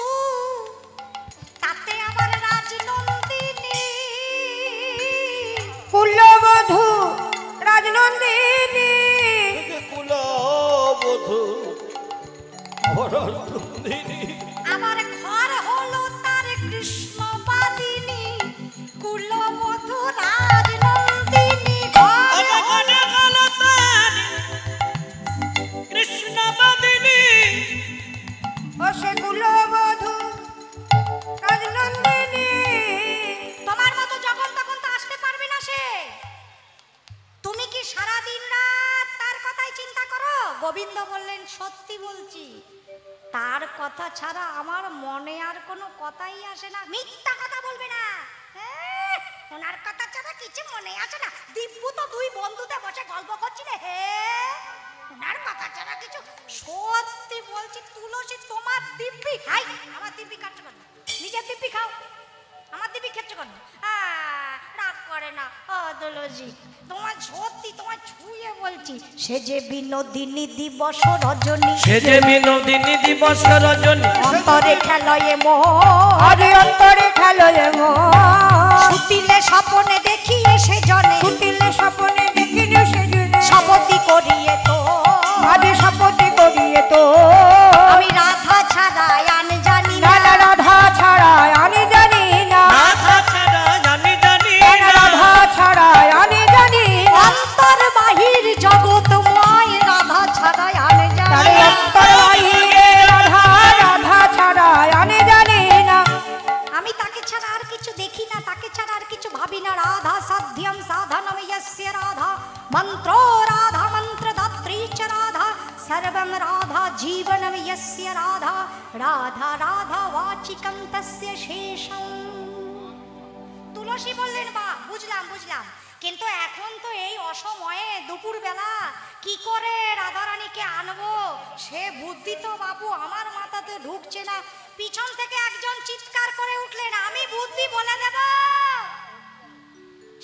তাতে আবার রাজনন্দিনী। কুলবধূ রাজনন্দিনী। কুলবধূ অরণ্যদিনী। আমার ঘর হলো তার কৃষ্ণবাদিনী, কুলবধূ রাজনন্দিনী ঘর। মনে গেল তার কৃষ্ণ বাদিনী ও সে কুলবধূ রাজনন্দিনী। তোমার মতো যখন তখন তো আসতে পারবে না সে। তুমি কি সারা দিন রাত তার কথাই চিন্তা করো? গোবিন্দ বললেন সত্যি বলছি, তার কথা ছাড়া আমার মনে আর কোনো কথাই আসে না। মিথ্যা কথা বলবে না, ওনার কথা ছাড়া কিছু মনে আসে না। দিব্যু তো দুই বন্ধুতে বসে গল্প করছিলে, হে ওনার কথা ছাড়া কিছু। সত্যি বলছি তুলসী, তোমার দিব্যি খাই। আমার দিব্যি কাটছো কেন? নিজের দিব্যি খাও, আমার দিব্যি খেচ্ছ কেন? রাগ করে পারে না। ও তুলসী, তোমার সত্যি তোমার ছুঁয়ে বলছি, সে যে বিনোদিনী দিবস রজনী, সে যে বিনোদিনী দিবস রজনী, অন্তরে খেলয়ে মোহ, আরে অন্তরে খেলয়ে মোহ, সুতিলে স্বপনে দেখিয়ে সে জনে, ফুটিলে স্বপনে দেখিলে সেজনে, শপথি করিয়ে তো আরে শপথি করিয়ে তো আমি রাধা ছাড়া আন জানি না। না রাধা ছাড়া আমি জানি না, রাধা ছাড়া আমি জানি না, রাধা ছাড়া আমি জানি না, অন্তর বাহির জগৎময় রাধা ছাড়া আন তারে জানি না। অন্তরাইয়ে রাধা, রাধা ছাড়া আমি জানি না, আমি তাকে ছাড়া আর কিছু দেখি না, তাকে ছাড়া আর কিছু ভাবি না। রাধা সাধ্যম সাধনম ইয়স্য রাধা, মন্ত্র রাধা মন্ত্রদাত্রী চ রাধা, সর্বম রাধা জীবনম ইয়স্য রাধা, রাধা রাধা বাচিকম তস্য শেষম। তুলসী বললেন, বা বুঝলাম বুঝলাম, কিন্তু এখন তো এই অসময়ে দুপুরবেলা কি করে রাধারানীকে আনবো সে বুদ্ধি তো বাবু আমার মাথাতে ঢুকছে না। পিছন থেকে একজন চিৎকার করে উঠলেন, আমি বুদ্ধি বলে দেব।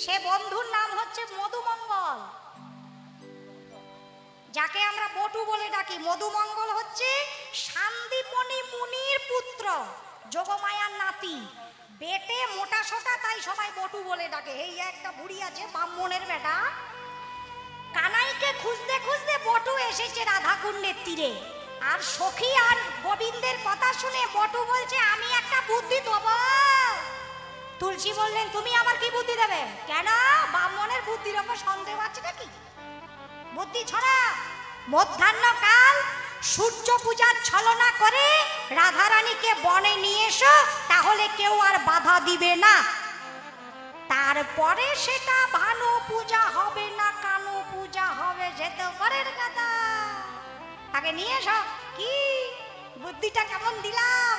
সে বন্ধুর নাম হচ্ছে মধুমঙ্গল, যাকে আমরা বটু বলে ডাকি। মধুমঙ্গল হচ্ছে শান্তিপনি মুনির পুত্র, যোগমায়ার নাতি, বেটে মোটা সোটা, তাই সবাই বটু বলে ডাকে। এই একটা বুড়ি আছে ব্রাহ্মণের বেটা, কানাইকে খুঁজতে খুঁজতে বটু এসেছে রাধাকুণ্ডের তীরে। আর সখী আর গোবিন্দের কথা শুনে বটু বলছে, আমি একটা বুদ্ধি দেব। তুলসী বললেন, তুমি আমার কি বুদ্ধি দেবে? কেন, ব্রাহ্মণের বুদ্ধির ওপর সন্দেহ আছে নাকি? বুদ্ধি ছড়া, মধ্যাহ্নকাল সূর্য পূজার ছলনা করে রাধারানীকে বনে নিয়ে এসো, তাহলে কেউ আর বাধা দিবে না। তারপরে সেটা ভানু পূজা হবে না কানু পূজা হবে, যেতে পারেন কথা। তাকে নিয়ে এসো। কি বুদ্ধিটা কেমন দিলাম?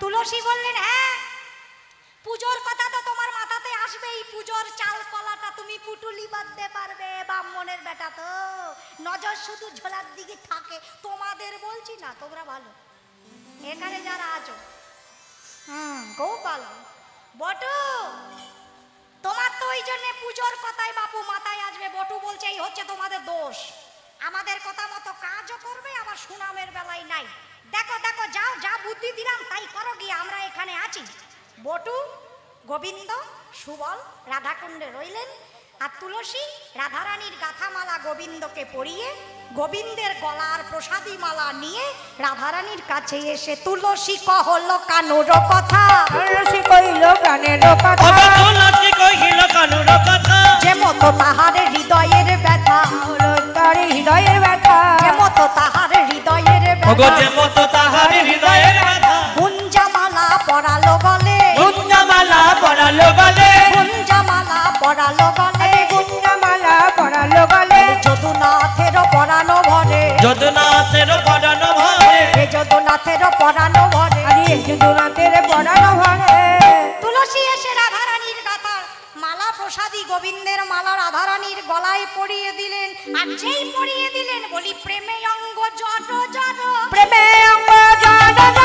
তুলসী বললেন, হ্যাঁ, পুজোর কথা তো তোমার মাথাতে আসবেই। পুজোর চাল কলাটা তুমি পুটুলি বাঁধতে পারবে, ব্রাহ্মণের বেটা তো নজর শুধু ঝোলার দিকে থাকে। তোমাদের বলছি না, তোমরা ভালো, এখানে যারা আছো খুব ভালো। বটু, তোমার তো ওই জন্য পুজোর কথাই বাপু মাথায় আসবে। বটু বলছে, এই হচ্ছে তোমাদের দোষ, আমাদের কথা মতো কাজও করবে, আবার সুনামের বেলায় নাই। দেখো দেখো, যাও, যা বুদ্ধি দিলাম তাই করো গিয়ে, আমরা এখানে আছি। বটু, গোবিন্দ, সুবল রাধাকুণ্ডে রইলেন, আর তুলসী রাধারানীর গাথামালা গোবিন্দকে পরিয়ে গোবিন্দের গলার প্রসাদী মালা নিয়ে রাধারানীর কাছে এসে তুলসী কহল কানুর কথা, তুলসী কইল গানের কথা, ওগো তুলসী কহিল কানুর কথা, যে মতো তাহার হৃদয়ের ব্যথা, হলো তার হৃদয়ের ব্যথা, যে মতো তাহার হৃদয়ের ওগো ব্যথা, যে মতো তাহার হৃদয়ের ব্যথা, গুঞ্জামালা পরালো গলে, গুঞ্জমালা পরালো গলে, গুঞ্জামালা পরালো গলে, গুঞ্জমালা পরালো গলে, যদুনাথের পরানো ভরে, যদুনাথের পরানো ভরে, হে যদুনাথের পরানো ভরে। আরে যদুনাথের পরানো ভরে। তুলসী এসে রাধারানীর গাথার মালা প্রসাদী গোবিন্দের মালা রাধারানীর গলায় পরিয়ে দিলেন। আর যেই পরিয়ে দিলেন, বলি প্রেমে অঙ্গ জড় জড়, প্রেমে অঙ্গ জান জান,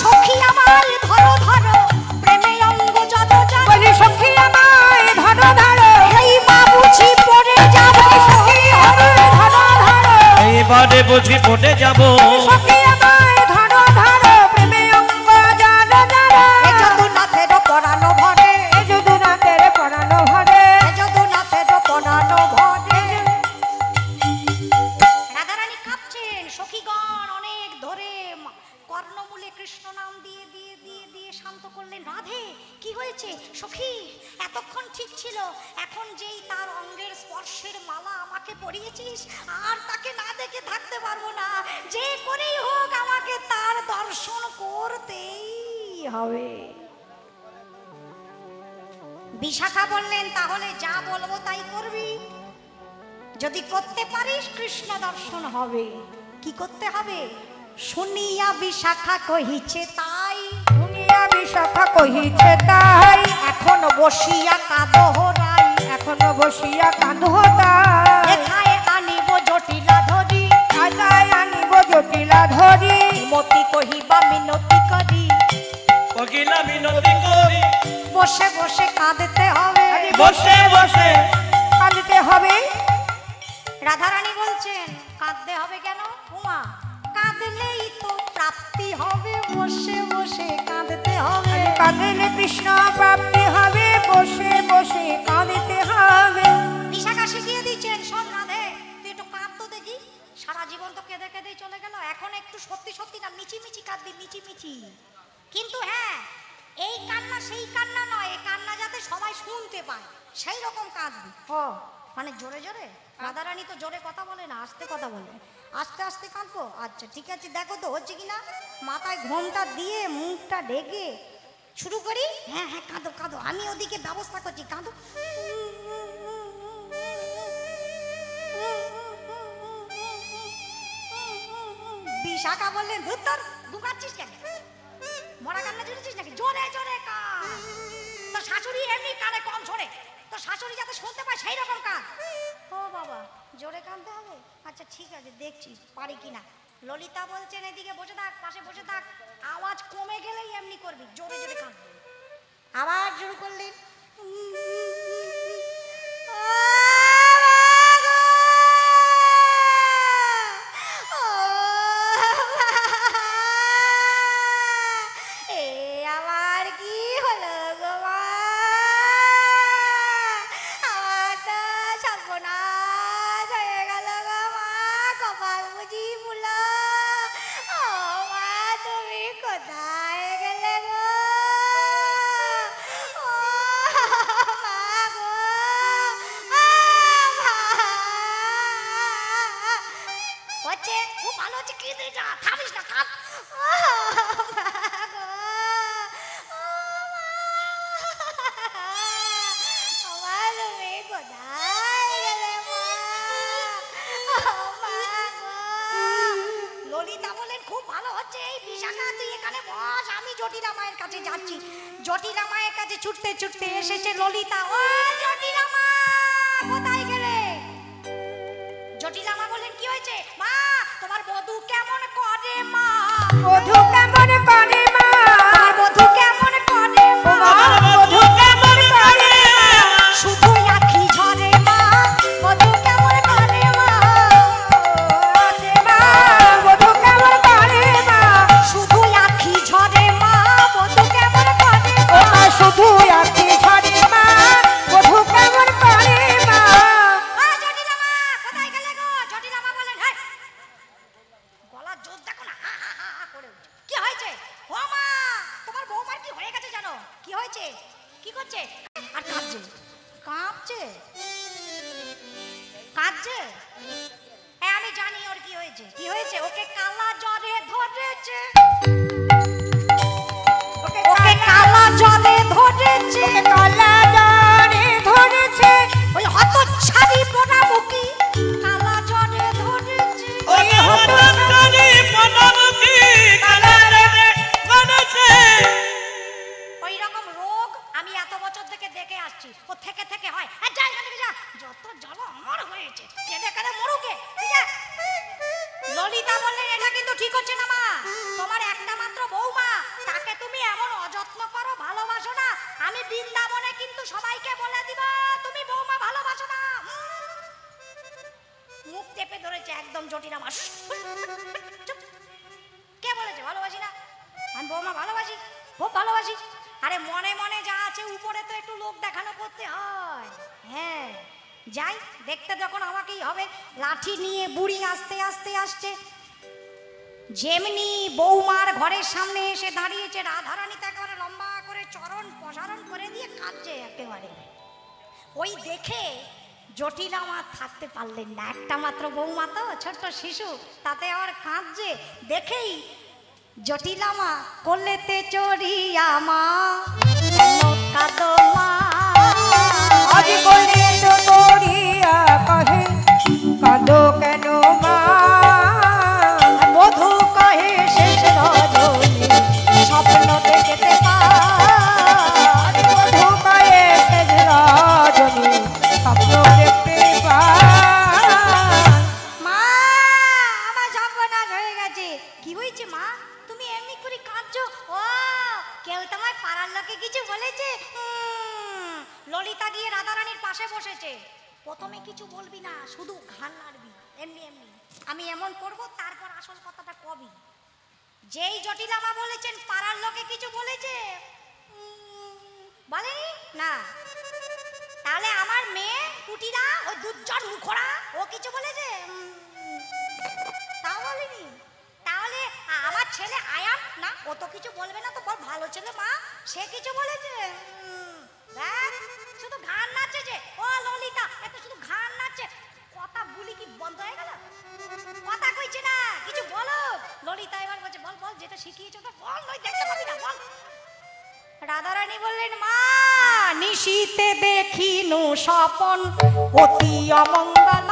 সখী আমায় ধরো ধরো, প্রেমে অঙ্গ জড় জড়, বলি সখী আমায় ধরো ধরো, এই মা বুঝি পড়ে যাবে, সখী আমায় ধরো ধরো, এইবারে বুঝি পড়ে যাব, সখী আমায় ধরো ধরো, প্রেমে অঙ্গ জান জান, হে যদুনাথের পরানো ভরে, এ যদুনাথের পরানো ভরে, হে যদুনাথের পরানো ভরে। রাধারানী কাঁপছেন, সখীগণ অনেক ধরে কর্ণমূলে কৃষ্ণ নাম দিয়ে দিয়ে দিয়ে দিয়ে শান্ত করলেন। রাধে, কি হয়েছে? সখী, এতক্ষণ ঠিক ছিল, এখন যেই তার অঙ্গের স্পর্শের মালা আমাকে পরিয়েছিস, আর তাকে না দেখে থাকতে পারবো না, যে করেই হোক আমাকে তার দর্শন করতেই হবে। বিশাখা বললেন, তাহলে যা বলবো তাই করবি, যদি করতে পারিস কৃষ্ণ দর্শন হবে। কি করতে হবে? শুনিয়া বিশাখা কহিছে তাই, দুনিয়া বিশাখা কহিছে তাই, এখন বসিয়া কাদহরাই, এখনো বসিয়া কাঁদো তাই, এথায় আনিব জটিলা ধরি, আদায় আনিব জটিলা ধরি, মতি কহিবা মিনতি করি, ওকে ক্ষতি করি বসে বসে কাঁদতে হবে। বসে বসে কাঁদতে হবে। রাধারানী বলছেন কাঁদতে হবে কেন? উমা কাঁদলেই তো প্রাপ্তি হবে, বসে বসে কাঁদতে হবে। কাঁদলে কৃষ্ণ প্রাপ্তি হবে, বসে বসে কাঁদতে হবে। বিশাখা শিখিয়ে দিচ্ছেন, শোন রাধে তুই একটু কাঁদ তো দেখি, সারা জীবন তো কেঁদে কেঁদেই চলে গেল, এখন একটু সত্যি সত্যি না মিছিমিছি কাঁদবি, মিছিমিছি। কিন্তু হ্যাঁ, এই কান্না সেই কান্না নয়, এই কান্না যাতে সবাই শুনতে পায় সেই রকম কাঁদবি। ও মানে জোরে জোরে? রাধারানী তো জোরে কথা বলে না, আস্তে কথা বলে। আস্তে আস্তে কাঁদবো? আচ্ছা ঠিক আছে, দেখো তো হচ্ছে কিনা। মাথায় ঘোমটা দিয়ে মুখটা ঢেকে শুরু করি। হ্যাঁ হ্যাঁ কাঁদো কাঁদো, আমি ওদিকে ব্যবস্থা করছি, কাঁদো। বিশাখা বললেন ধুত্তর বুকাচ্ছিস কেন, মরা কান্না জুড়েছিস নাকি? জোরে জোরে কাঁদ, তো শাশুড়ি এমনি কানে কম শোনে, তো শাশুড়ি যাতে শুনতে পায় সেই রকম কাঁদ। ও বাবা জোরে কাঁদতে হবে? আচ্ছা ঠিক আছে, দেখছি পারি কিনা। ললিতা বলছেন এদিকে বসে থাক, পাশে বসে থাক, আওয়াজ কমে গেলেই এমনি করবি, জোরে জোরে কাঁদবি। আবার শুরু করলেন, খুব ভালো হচ্ছে, কেঁদে যা, থামিস না, কাঁদ। ললিতা বলেন খুব ভালো হচ্ছে, এই বিশাখা তুই এখানে বস, আমি জটিলা মায়ের কাছে যাচ্ছি। জটিলা মায়ের কাছে ছুটতে ছুটতে এসেছে ললিতা। ও জটিলা মা, কোথায় গেলে? জটিলা মা বললেন কি হয়েছে? মা তোমার বধূ কেমন করে মা? বধূ কেমন করে মা? তোমার বধূ কেমন করে মা? বধূ কেমন করে মা? শুধু আখি ঝরে মা, বধূ কেমন করে মা? মা বধূ কেমন করে মা? শুধু আখি ঝরে মা, বধূ কেমন করে ও মা? মা শুধু আখি ঝরে মা, বধূ কেমন করে মা? জটিলা মা কোথায় গেলে গো? জটিলা মা বলেন হ্যাঁ, গলার জোর দেখো না, হা হা হা হা করে উঠছে। কি হয়েছে? ও মা তোমার বৌমার কি হয়ে গেছে জানো? কি হয়েছে? কি করছে? আর কাঁদছে, কাঁপছে, কাঁদছে। হ্যাঁ আমি জানি ওর কি হয়েছে। কি হয়েছে? ওকে কালা জ্বরে ধরেছে, ওকে কালা জ্বরে ধরেছে, কালা জ্বরে ধরেছে, ওই হতচ্ছাড়ি পোড়ামুখী কালা জ্বরে ধরেছে। ওই হতচ্ছাড়ি পোড়ামুখী কালা জ্বরে ধরেছে। ওই রকম রোগ আমি এত বছর থেকে দেখে আসছি, ও থেকে থেকে হয়। যা এখান থেকে যা, যত জ্বালা আমার হয়েছে, কেঁদে কেঁদে মরুকে। ললিতা বললেন এটা কিন্তু ঠিক হচ্ছে না মা, তোমার একটা মাত্র বৌমা, তাকে তুমি এমন অযত্ন করো, ভালোবাসো না। আমি বৃন্দাবনে কিন্তু সবাইকে বলে দিব তুমি বৌমা ভালোবাসো না। মুখ টেপে ধরেছে একদম জটিলা মা। চুপ। কে বলেছে ভালোবাসি না? আমি বৌমা ভালোবাসি, খুব ভালোবাসি। আরে মনে মনে যা আছে উপরে তো একটু লোক দেখানো করতে হয়। হ্যাঁ যাই, দেখতে যখন আমাকেই হবে। লাঠি নিয়ে বুড়ি আস্তে আস্তে আসছে, যেমনি বৌমার ঘরের সামনে এসে দাঁড়িয়েছে, রাধারানী তো একেবারে লম্বা করে চরণ প্রসারণ করে দিয়ে কাঁদছে একেবারে। ওই দেখে জটিলা মা থাকতে পারলেন না, একটা মাত্র বৌমা তো, ছোট্ট শিশু, তাতে আবার কাঁদছে দেখেই জটিলা মা কোলেতে চড়িয়া মা কেন কাঁদো মা? আজ বলে তো করিয়া কহে কাঁদো কেন মা? মধু কহে শেষ রজনী স্বপ্ন দেখতে পাই, মধু কহে শেষ রজনী স্বপ্ন দেখতে পাই। মা আমার সর্বনাশ হয়ে গেছে। কি হয়েছে মা? তুমি এমনি করে কাঁদছো? ও কেউ তোমার পাড়ার লোকে তোকে কিছু বলেছে? ললিতা গিয়ে রাধারানীর পাশে বসেছে। প্রথমে কিছু বলবি না, শুধু ঘাড় নাড়বি, এমনি এমনি। আমি এমন করব, তারপর আসল কথাটা কবি। যেই জটিলা মা বলেছেন পাড়ার লোকে কিছু বলেছে? বলেনি না। তাহলে আমার মেয়ে কুটিরা, ওই দুজন মুখরা, ও কিছু বলেছে? তাও বলেনি। তাহলে আমার ছেলে আয়ান, না ও তো কিছু বলবে না, তো বল ভালো ছেলে মা, সে কিছু বলেছে? দেখ শুধু ঘাড় নাচছে যে, ও ললিতা এত শুধু ঘাড় নাচছে, কথা বলি কি বন্ধ হয়ে গেল? কথা কইছে না, কিছু বলো। ললিতা এবার বলছে বল বল, যেটা শিখিয়েছো তো বল, নই দেখতে পাবি না, বল। রাধারানী বললেন, মা নিশীতে দেখিনু স্বপন অতি অমঙ্গল।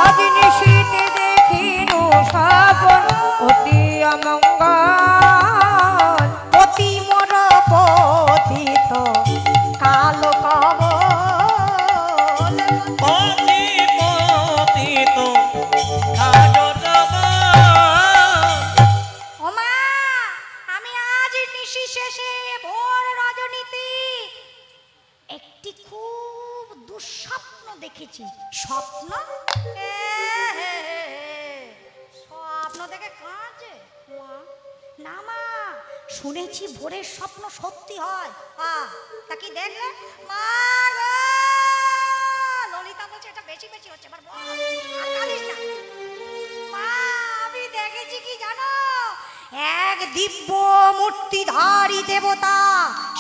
আজ নিশীতে দেখিনু স্বপন অতি অমঙ্গল। অতি মোর পতিত কালো কবল। পতি পতিত কালো কবল। ও মা, আমি আজ নিশি শেষে ভোর রজনীতে একটি খুব দুঃস্বপ্ন দেখেছি। স্বপ্ন? স্বপ্ন দেখে কাঁদছে না মা, শুনেছি ভোরের স্বপ্ন সত্যি হয়। তা কি দেখলে মা? ললিতা বলছে এটা বেশি বেশি হচ্ছে, এবার বল, আর কাঁদিস না। মা আমি দেখেছি কি জানো, এক দিব্য মূর্তিধারী দেবতা,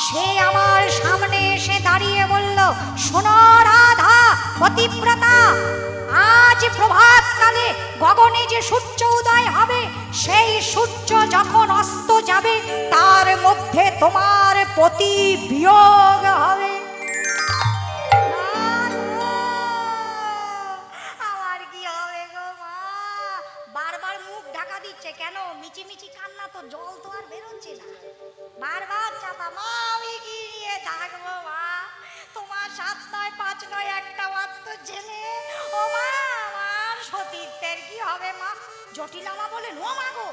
সে আমার সামনে এসে দাঁড়িয়ে বলল, শোনো রাধা পতিব্রতা, আজ প্রভাতকালে গগনে যে সূর্য উদয় হবে, সেই সূর্য যখন অস্ত যাবে, তার মধ্যে তোমার পতি বিয়োগ হবে। আমার কি হবে গো মা? বারবার মুখ ঢাকা দিচ্ছে কেন? মিচিমিচি কান্না, তো জল তো আর বেরোচ্ছে না, বারবার চাপা। মা আমি কি নিয়ে থাকবো মা? তোমার 7 নয় 5 নয় একটা মাত্র ছেলে। ও মা আমার সতীত্বের কি হবে মা? জটিলা মা বলে, নো মা গো,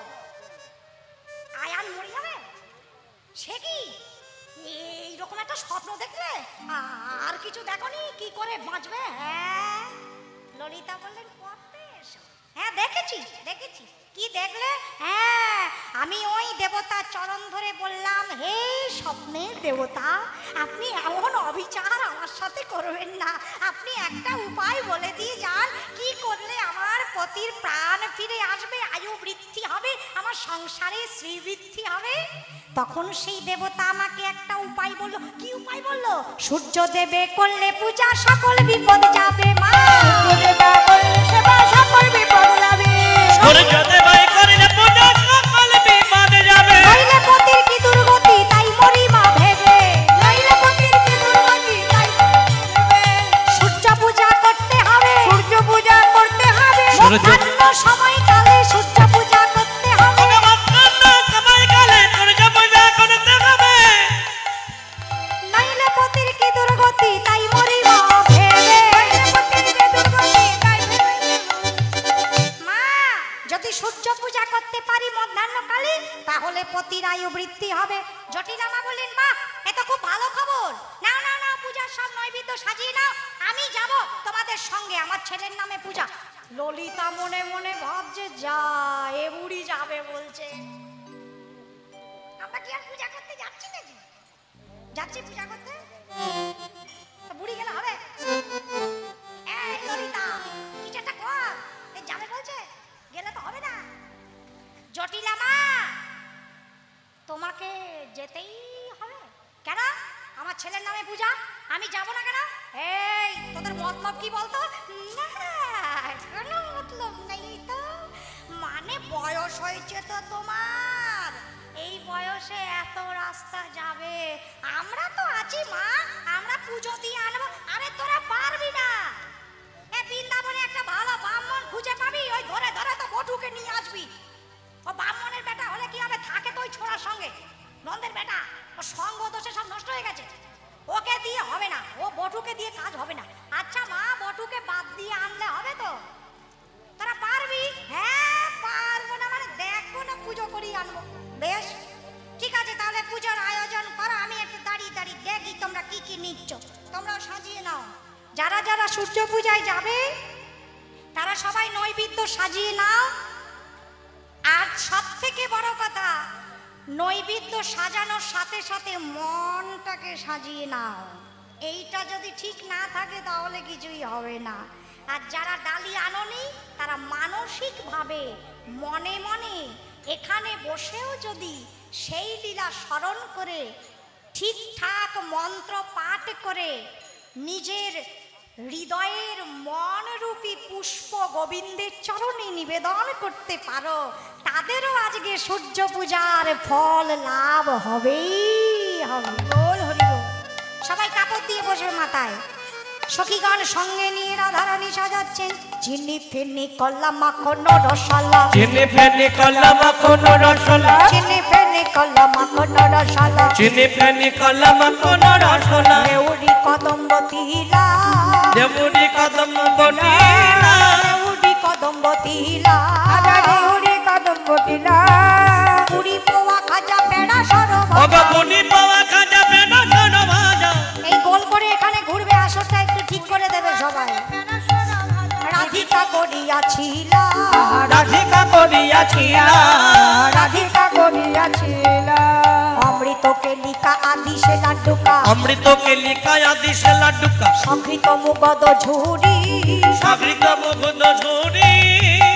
আয়ান মরে যাবে? সে কি এইরকম একটা স্বপ্ন দেখলে? আর কিছু দেখনি কি করে বাঁচবে? হ্যাঁ। ললিতা বললেন, করতে এসো। হ্যাঁ দেখেছি দেখেছি। কি দেখলে? হ্যাঁ আমি ওই দেবতার চরণ ধরে বললাম, হে স্বপ্নের দেবতা, আপনি এমন অবিচার আমার সাথে করবেন না, আপনি একটা উপায় বলে দিয়ে যান, কি করলে আমার পতির প্রাণ ফিরে আসবে, আয়ু বৃদ্ধি হবে, আমার সংসারে শ্রীবৃদ্ধি হবে। তখন সেই দেবতা আমাকে একটা উপায় বলল। কি উপায় বলল? সূর্য দেবে করলে পূজা, সকল বিপদ যাবে মা। দেবা করলে সেবা, সকল বিপদ যাবে। সূর্য দেবাই করিলে পূজা, সকল বিপদ যাবে। নইলে পতির কি দুর্গতি, তাই মরি মা ভেবে। নইলে পতির কি দুর্গতি, তাই ভেবে। সূর্য পূজা করতে হবে, সূর্য পূজা করতে হবে। মধ্যাহ্ন সময়কালে সূর্য পূজা করতে হবে। মধ্যাহ্ন সময়কালে সূর্য পূজা করতে হবে। নইলে পতির কি দুর্গতি, তাই মরি মা ভেবে। পতির কি দুর্গতি, তাই ভেবে। মা যদি সূর্য পূজা করতে পারি মধ্যাহ্নকালে, তাহলে পতির আয়ু বৃদ্ধি হবে। জটিলা মা বললেন, মা এ তো খুব ভালো খবর। না না না, পূজার সব নৈবেদ্য সাজিয়ে নাও, আমি যাব তোমাদের সঙ্গে, আমার ছেলের নামে পূজা। ললিতা মনে মনে ভাবছে, যা এ বুড়ি যাবে বলছে, আমরা কি আর পূজা করতে যাচ্ছি নাকি? যাচ্ছি পূজা করতে, তো বুড়ি গেলে হবে? এই ললিতা কিছু একটা কর, এই যাবে বলছে, গেলে তো হবে না। জটিলা মা তোমাকে যেতেই হবে। কেন? আমার ছেলের নামে পূজা, আমি যাব না কেন? এই তোদের মতলব কি বলতো? না কোনো মতলব নেই তো, মানে বয়স হয়েছে তো তোমার, এই বয়সে এত রাস্তা যাবে, আমরা তো আছি মা, আমরা পুজো দিয়ে আনবো। আরে তোরা পারবি না, এ বৃন্দাবনে একটা ভালো ব্রাহ্মণ খুঁজে পাবি, ওই ধরে ধরে তো বটুকে নিয়ে আসবি। ও ব্রাহ্মণের বেটা হলে কি হবে, থাকে তো ওই ছোড়ার সঙ্গে, নন্দের বেটা, ও সঙ্গ দোষে সব নষ্ট হয়ে গেছে, ওকে দিয়ে হবে না, ও বটুকে দিয়ে কাজ হবে না। আচ্ছা মা, বটুকে বাদ দিয়ে আনলে হবে তো? তোরা পারবি? হ্যাঁ পারবো না মানে দেখবো না, পুজো করি আনবো। বেশ ঠিক আছে, তাহলে পুজোর আয়োজন করো। আমি একটু দাঁড়িয়ে দাঁড়িয়ে দেখি তোমরা কি কি নিচ্ছ। তোমরাও সাজিয়ে নাও। যারা যারা সূর্য পূজায় যাবে তারা সবাই নৈবেদ্য সাজিয়ে নাও। আর সব থেকে বড় কথা, নৈবেদ্য সাজানোর সাথে সাথে মনটাকে সাজিয়ে নাও। এইটা যদি ঠিক না থাকে তাহলে কিছুই হবে না। আর যারা ডালি আনোনি তারা মানসিকভাবে মনে মনে এখানে বসেও যদি সেই লীলা স্মরণ করে ঠিকঠাক মন্ত্র পাঠ করে নিজের হৃদয়ের মনরূপী পুষ্প গোবিন্দের চরণে নিবেদন করতে পারো, তাদেরও আজকে সূর্য পূজার ফল লাভ হবেই হবে। বল হরি বল। সবাই কাপড় দিয়ে বসবে মাথায়। সখীগণ সঙ্গে নিয়ে রাধারানী সাজাচ্ছেন। চিনি ফেনি কলা মাখন রসালা, চিনি ফেনি কলা মাখন রসলা, চিনি ফেনি কলা মাখন রসালা, চিনি ফেনি কলা মাখন রসলা, দেউরি কদম্ব তিলা, দেবুরি কদম বটিলা, দেউরি কদম্ব তিলা, দেউরি কদম্ব তিলা, পুরি পোয়া খাজা পেড়া সরব। অগবনি পাওয়া খাজা বেনা জন ভাজা। এই গোল করে এখানে ঘুরবে, আসরটা একটু ঠিক করে দেবে সবাই। রাধিকা করিয়াছিল, রাধিকা করিয়াছিয়া, রাধিকা করিয়াছিল, অমৃত কেলিকা আদি সে লাড্ডুকা, অমৃত কে লিখায়া দিছে লাড্ডুকা, সকৃত মুগদ ঝুরি, সাগরিত মুগ্ধ ঝুরি,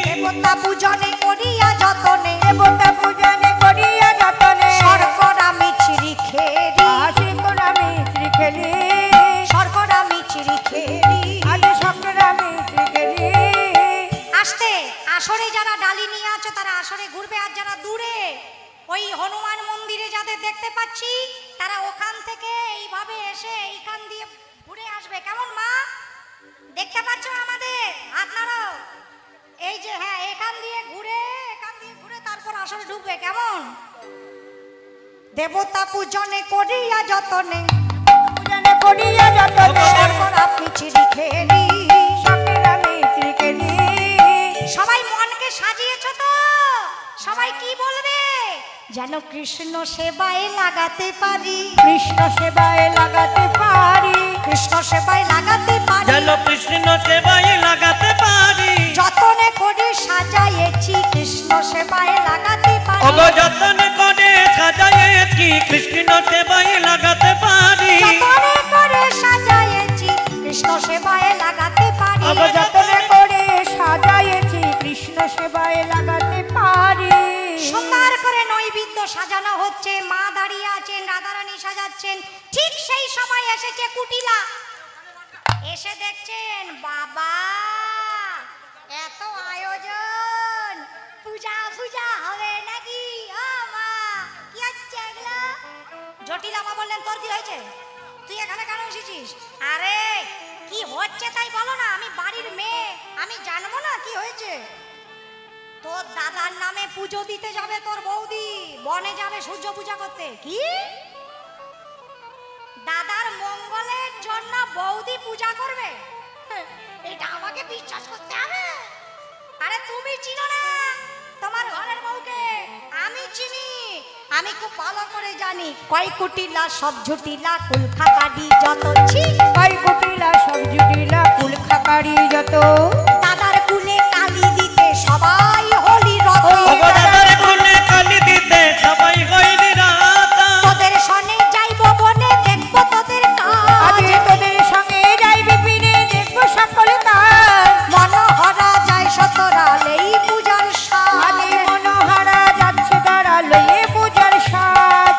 দেবতা পূজনে করিয়া যতনে, দেবতা পূজনে করিয়া যতনে, শর্করা মিছরি খেরি, হাসি করা মিত্রি খেলি, শর্করা মিছরি খেরি। আজ সকরা মিত্রি খেলি। আসতে আসরে যারা ডালি নিয়ে আছো তারা আসরে ঘুরবে। আর যারা দূরে ওই হনুমান মন্দিরে যাদের দেখতে পাচ্ছি তারা ওখান থেকে এইভাবে এসে এইখান দিয়ে ঘুরে আসবে। কেমন মা, দেখতে পাচ্ছ আমাদের? হাত নাড়ো। এই যে হ্যাঁ, এখান দিয়ে ঘুরে তারপর আসরে ঢুকবে। কেমন? দেবতা পূজনে করিয়া যতনে, পূজনে করিয়া যতনে, শর্করা মিছরি খেরি। সকরা মিত্রি খেলি। সবাই মনকে সাজিয়েছ তো? সবাই কি বলবে? যেন কৃষ্ণ সেবায় লাগাতে পারি, কৃষ্ণ সেবায় লাগাতে পারি, কৃষ্ণ সেবায় লাগাতে পারি। যেন কৃষ্ণ সেবায় লাগাতে পারি, যতনে করে সাজাইছি কৃষ্ণ সেবায় লাগাতে পারি। অগ যতনে করে সাজাইছি কৃষ্ণ সেবায় লাগাতে পারি, যতনে করে সাজাইছি কৃষ্ণ সেবায় লাগাতে পারি। অব যতনে করে সাজাইছি কৃষ্ণ সেবায় লাগাতে পারি। সুন্দর করে নৈবেদ্য সাজানো হচ্ছে, মা দাঁড়িয়ে আছেন, রাধারানী সাজাচ্ছেন। ঠিক সেই সময় এসেছে কুটিলা। এসে দেখছেন বাবা এত আয়োজন, পূজা পূজা হবে নাকি? ও মা, কি হচ্ছে এগুলো? জটিলা মা বললেন, তোর কি হয়েছে? তুই এখানে কেন এসেছিস? আরে কি হচ্ছে তাই বলো না, আমি বাড়ির মেয়ে, আমি জানবো না কি হয়েছে? তোর দাদার নামে পুজো দিতে যাবে তোর বৌদি, বনে যাবে সূর্য পূজা করতে। কি? দাদার মঙ্গলের জন্য বৌদি পূজা করবে? এটা আমাকে বিশ্বাস করতে হবে? আরে তুমি চিনো না তোমার ঘরের বউকে? আমি চিনি, আমি খুব ভালো করে জানি। কয় কুটিলা সব ঝুটিলা কুল খাকাডি যত ছি, কয় কুটিলা সব জুটিলা কুল খাকারি যত, দাদার কুলে কালি দিতে সবাই হলি রত। অগ দাদার কুলে কালি দিতে সবাই হইলি রাত, তোদের সনে যাইব বনে দেখবো তোদের আজ কাজ। তোদের সঙ্গে যাই বিপিনে দেখবো সকল কাজ। মনোহরা যায় সতরালেই পূজার আজ সাজ। মনোহারা যাচ্ছে তারা লইয়ে পূজার সাজ।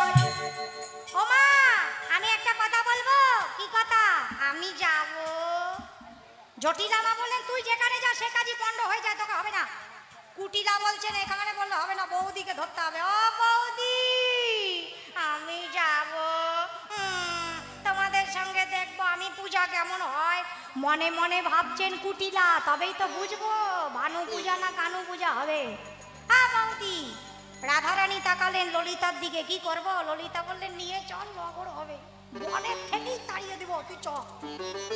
ও মা, আমি একটা কথা বলবো। কি কথা? আমি যাব। জটিলা মা বলেন তুই যেখানে যা সে কাজই পণ্ড হয়ে যায়, তোকে হবে না। কুটিলা বলছেন এখানে বললে হবে না, বৌদিকে ধরতে হবে। ও বৌদি, আমি যাব, তোমাদের সঙ্গে দেখবো আমি পূজা কেমন হয়। মনে মনে ভাবছেন কুটিলা, তবেই তো বুঝবো ভানু পূজা না কানু পূজা হবে। বৌদি, রাধারানী তাকালেন ললিতার দিকে, কি করব? ললিতা বললেন নিয়ে চল, নগর হবে, অনেক থেকেই তাড়িয়ে দিব, তুই চ।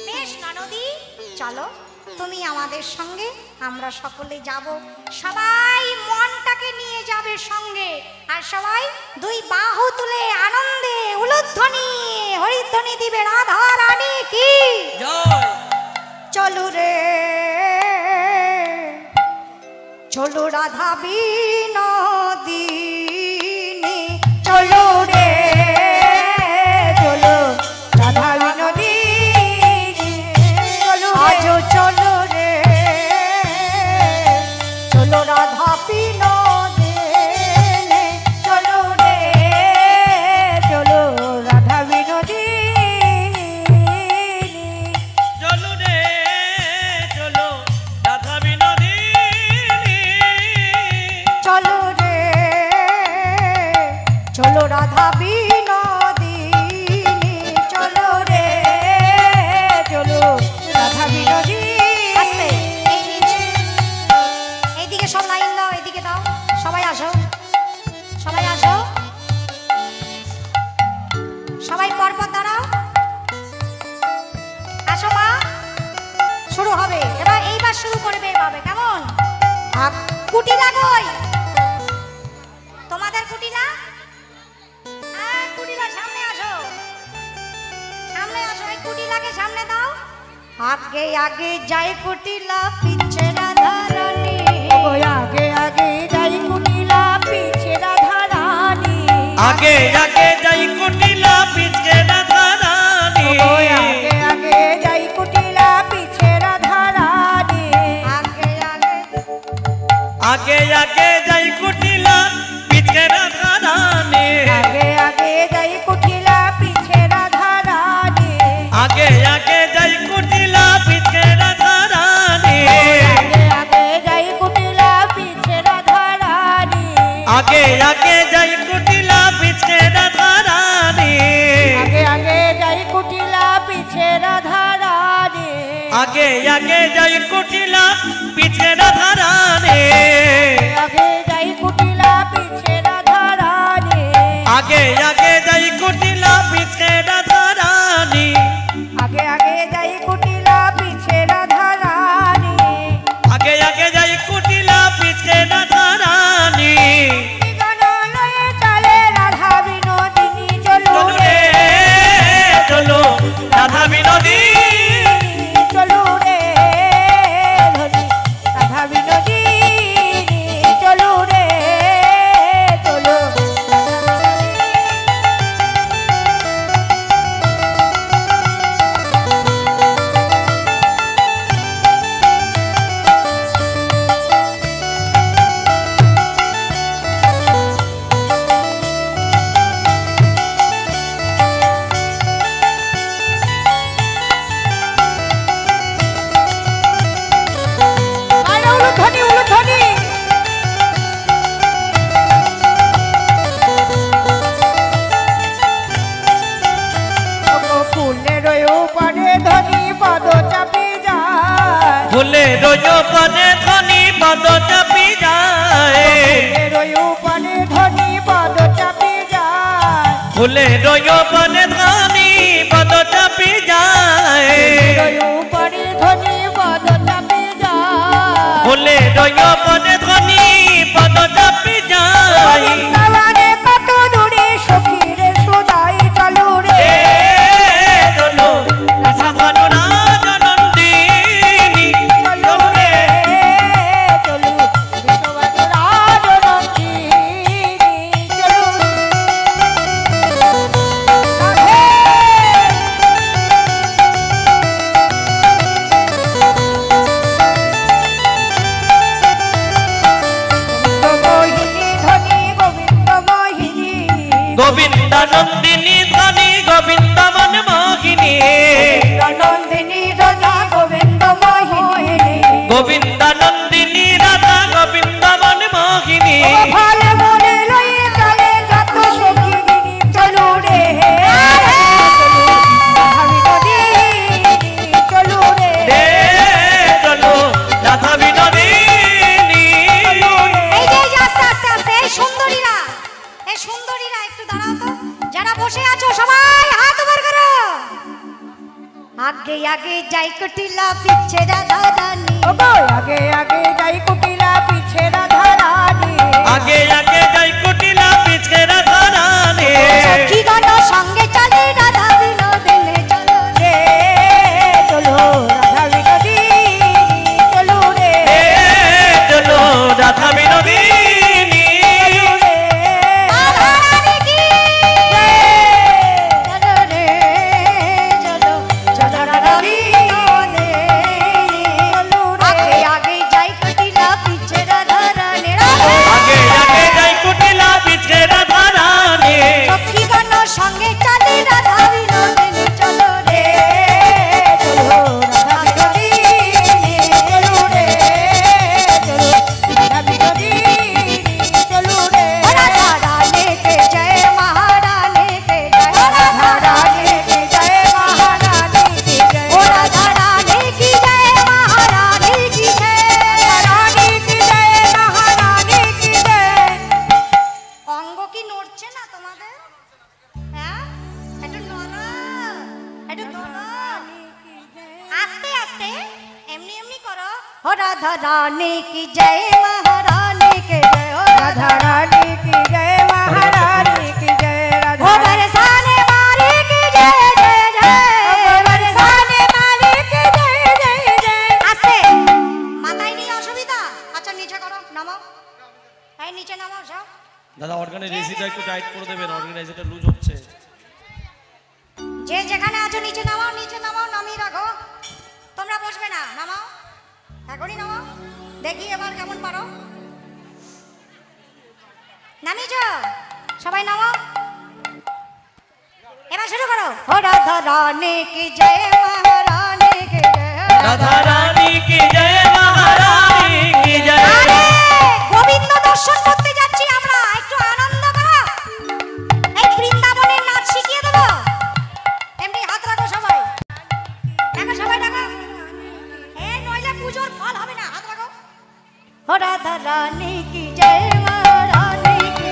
বেশ ননদি, চলো তুমি আমাদের সঙ্গে, আমরা সকলে যাব। সবাই মনটাকে নিয়ে যাবে সঙ্গে, আর সবাই দুই বাহু তুলে আনন্দে উলুধ্বনি হরিধ্বনি দিবে রাধা রানী কি জয়। চলো রে চলো রাধা বিনোদিনী, চলো রে চলো রাধা বিনোদিনী, চলো আজ চলো রে চলো রাধা বিনোদিনী, চলো রে চলো রাধা বিনোদিনী, চলো রে চলো রাধা বিনোদিনী, চলো রে চলো রাধা বিনোদিনী, চলো রে চলো রাধা বিনোদিনী। আস্তে, এইদিকে সব লাইন দাও, এইদিকে দাও, সবাই আসো, সবাই আসো, সবাই পরপর দাঁড়াও, আসো মা, শুরু হবে এবার, এইবার শুরু করবে এভাবে, কেমন? কুটিলা কই তোমাদের? কুটিলা, কুটিলা সামনে আসো, সামনে আসো, এই কুটিলাকে সামনে দাও। আগে আগে যাই কুটিলা, পিছে রাধা রানী, আগে আগে যাই কুটিলা, পিছে রাধা রানী, আগে আগে যাই কুটিলা পিছে রাধা রানী, আগে আগে যাই কুটিলা, পিছে রাধা রানী, আগে আগে আগে আগে যাই কুটিলা পিছে রাধা রানী, আগে আগে যাই কুটিলা, পিছে রাধা রানী, আগে আগে যাই কুটিলা পিছে রাধা রানী, আগে আগে যাই কুটিলা, পিছে রাধা রানী, আগে আগে যাই কুটিলা পিছে রাধা রানী, আগে আগে যাই কুটিলা, পিছে রাধা রানী, আগে আগে যাই কুটিলা পিছে রাধা রানী, আগে যাই কুটিলা, পিছে রাধা রানী, আগে আগে যাই কুটিলা পিছে রাধা রানী, আগে আগে যাই কুটিলা, পিছে রাধা রানী, আগে আগে যাই কুটিলা পিছে রাধা রানী, গণলয়ে চলে রাধা বিনোদিনী, চলো চলো রে রে চলো রাধা বিনোদিনী, চলো রে ধনী রাধা বিনোদিনী, চলো রে চলো। আরে উলুধ্বনি উলুধ্বনি, ফুলের উপরে ধনী পদ চাপি যায়, ফুলে রোজো পদে ধনী পদ চাপি যায়, ফুলের উপরে ধনী পদ চাপি যায়, ফুলে রোজো পদে ধনী পদ চাপি যায়, উপরে ধনী পদ চাপি যায়, ফুলে রোজো পদে ধনী পদ চাপি যায়, বৃন্দাবনে কত দূরে সখীরে সুদাই, চলো রে এ চলো রাধা ভানুরা জনন্দিনী, চলো রে চলো আগে আগে যাই কুটিলা পিছে রাধা রানী ও গো আগে আগে যাই কুটিলা পিছে রাধা রানী আগে আগে যাই কুটিলা পিছে রাধা রানী সখী গণ সঙ্গে চলে রাধা বিনোদিনী চলো রে চলো রাধা বিনোদিনী চলো রে চলো রাধা বিনোদিনী রাধা রানী কি চলো রে চলো চলো রাধা বিনোদিনী চলো রে আগে আগে যাই কুটিলা পিছে রাধা রানী আগে আগে যাই কুটিলা পিছে রাধা রানী সখী গণ সঙ্গে চলে রাধা বিনোদিনী চলো রে চলো রাধা বিনোদিনী চলো রে চলো রাধা বিনোদিনী চলো রে राधा रानी के जय महारानी के जय राधा रानी की जय महारानी की जय ओ राधा रानी की जय महारानी की जय रानी की जय महारानी की जय অঙ্গ কি নড়ছে না তোমাদের হ্যাঁ একটু নড়ো একটু নড়ো আস্তে আস্তে এমনি এমনি করো ও রাধা রানী की जय महारानी के जय ओ राधा रानी की जय महारानी की जय ओ राधा बरसाने वाली की जय जय जय बरसाने वाली की जय जय जय আস্তে মাথায় নিয়ে অসুবিধা আচ্ছা নিচে করো নামাও এই নিচে নামাও যাও দাদা অর্গানের রেসিটা একটু টাইট করে দেবেন অর্গানাইজারটা লুজ হচ্ছে যে যেখানে আছো নিচে নামাও নামিয়ে রাখো তোমরা বসবে না নামাও এখনই নামাও দেখি এবার কেমন পারো নামিয়েছো সবাই নামাও এবার শুরু করো ও রাধা রানী কি জয় মহারানী কি জয় রাধা রানী কি জয় মহারানী কি জয় আরে গোবিন্দ দর্শন করতে যাচ্ছি আমরা একটু আনন্দ করো এই বৃন্দাবনের নাচ শিখিয়ে দেবো এমনি হাত রাখো সবাই দেখো সবাই দেখো এই নইলে পুজোর ফল হবে না হাত রাখো ও রাধা রানী কি জয় মহারানী কি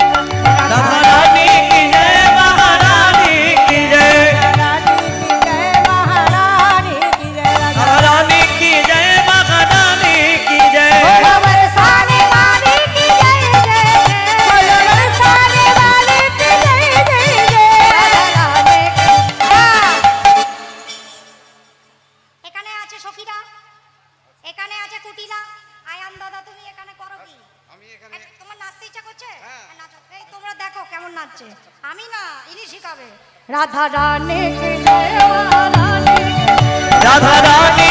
রাধা রানী কি জয় মহারানী কি জয় रानी की जय महारानी की जय রাধা রানী কি জয় মহারানী কি জয় ও বরসানে वाली की जय जय बोलो बरसाने वाली की जय जय जय রাধা রানী কি এখানে আছে সখীরা এখানে আছে কুটিলা আয়ান দাদা তুমি এখানে করো কি আমি এখানে তোমার নাচতে ইচ্ছা করছে হ্যাঁ। নাচো এই তোমরা দেখো কেমন নাচছে আমি না ইনি শিখাবে রাধা রানী কি জয় মহারানী কি জয়। রাধা রানী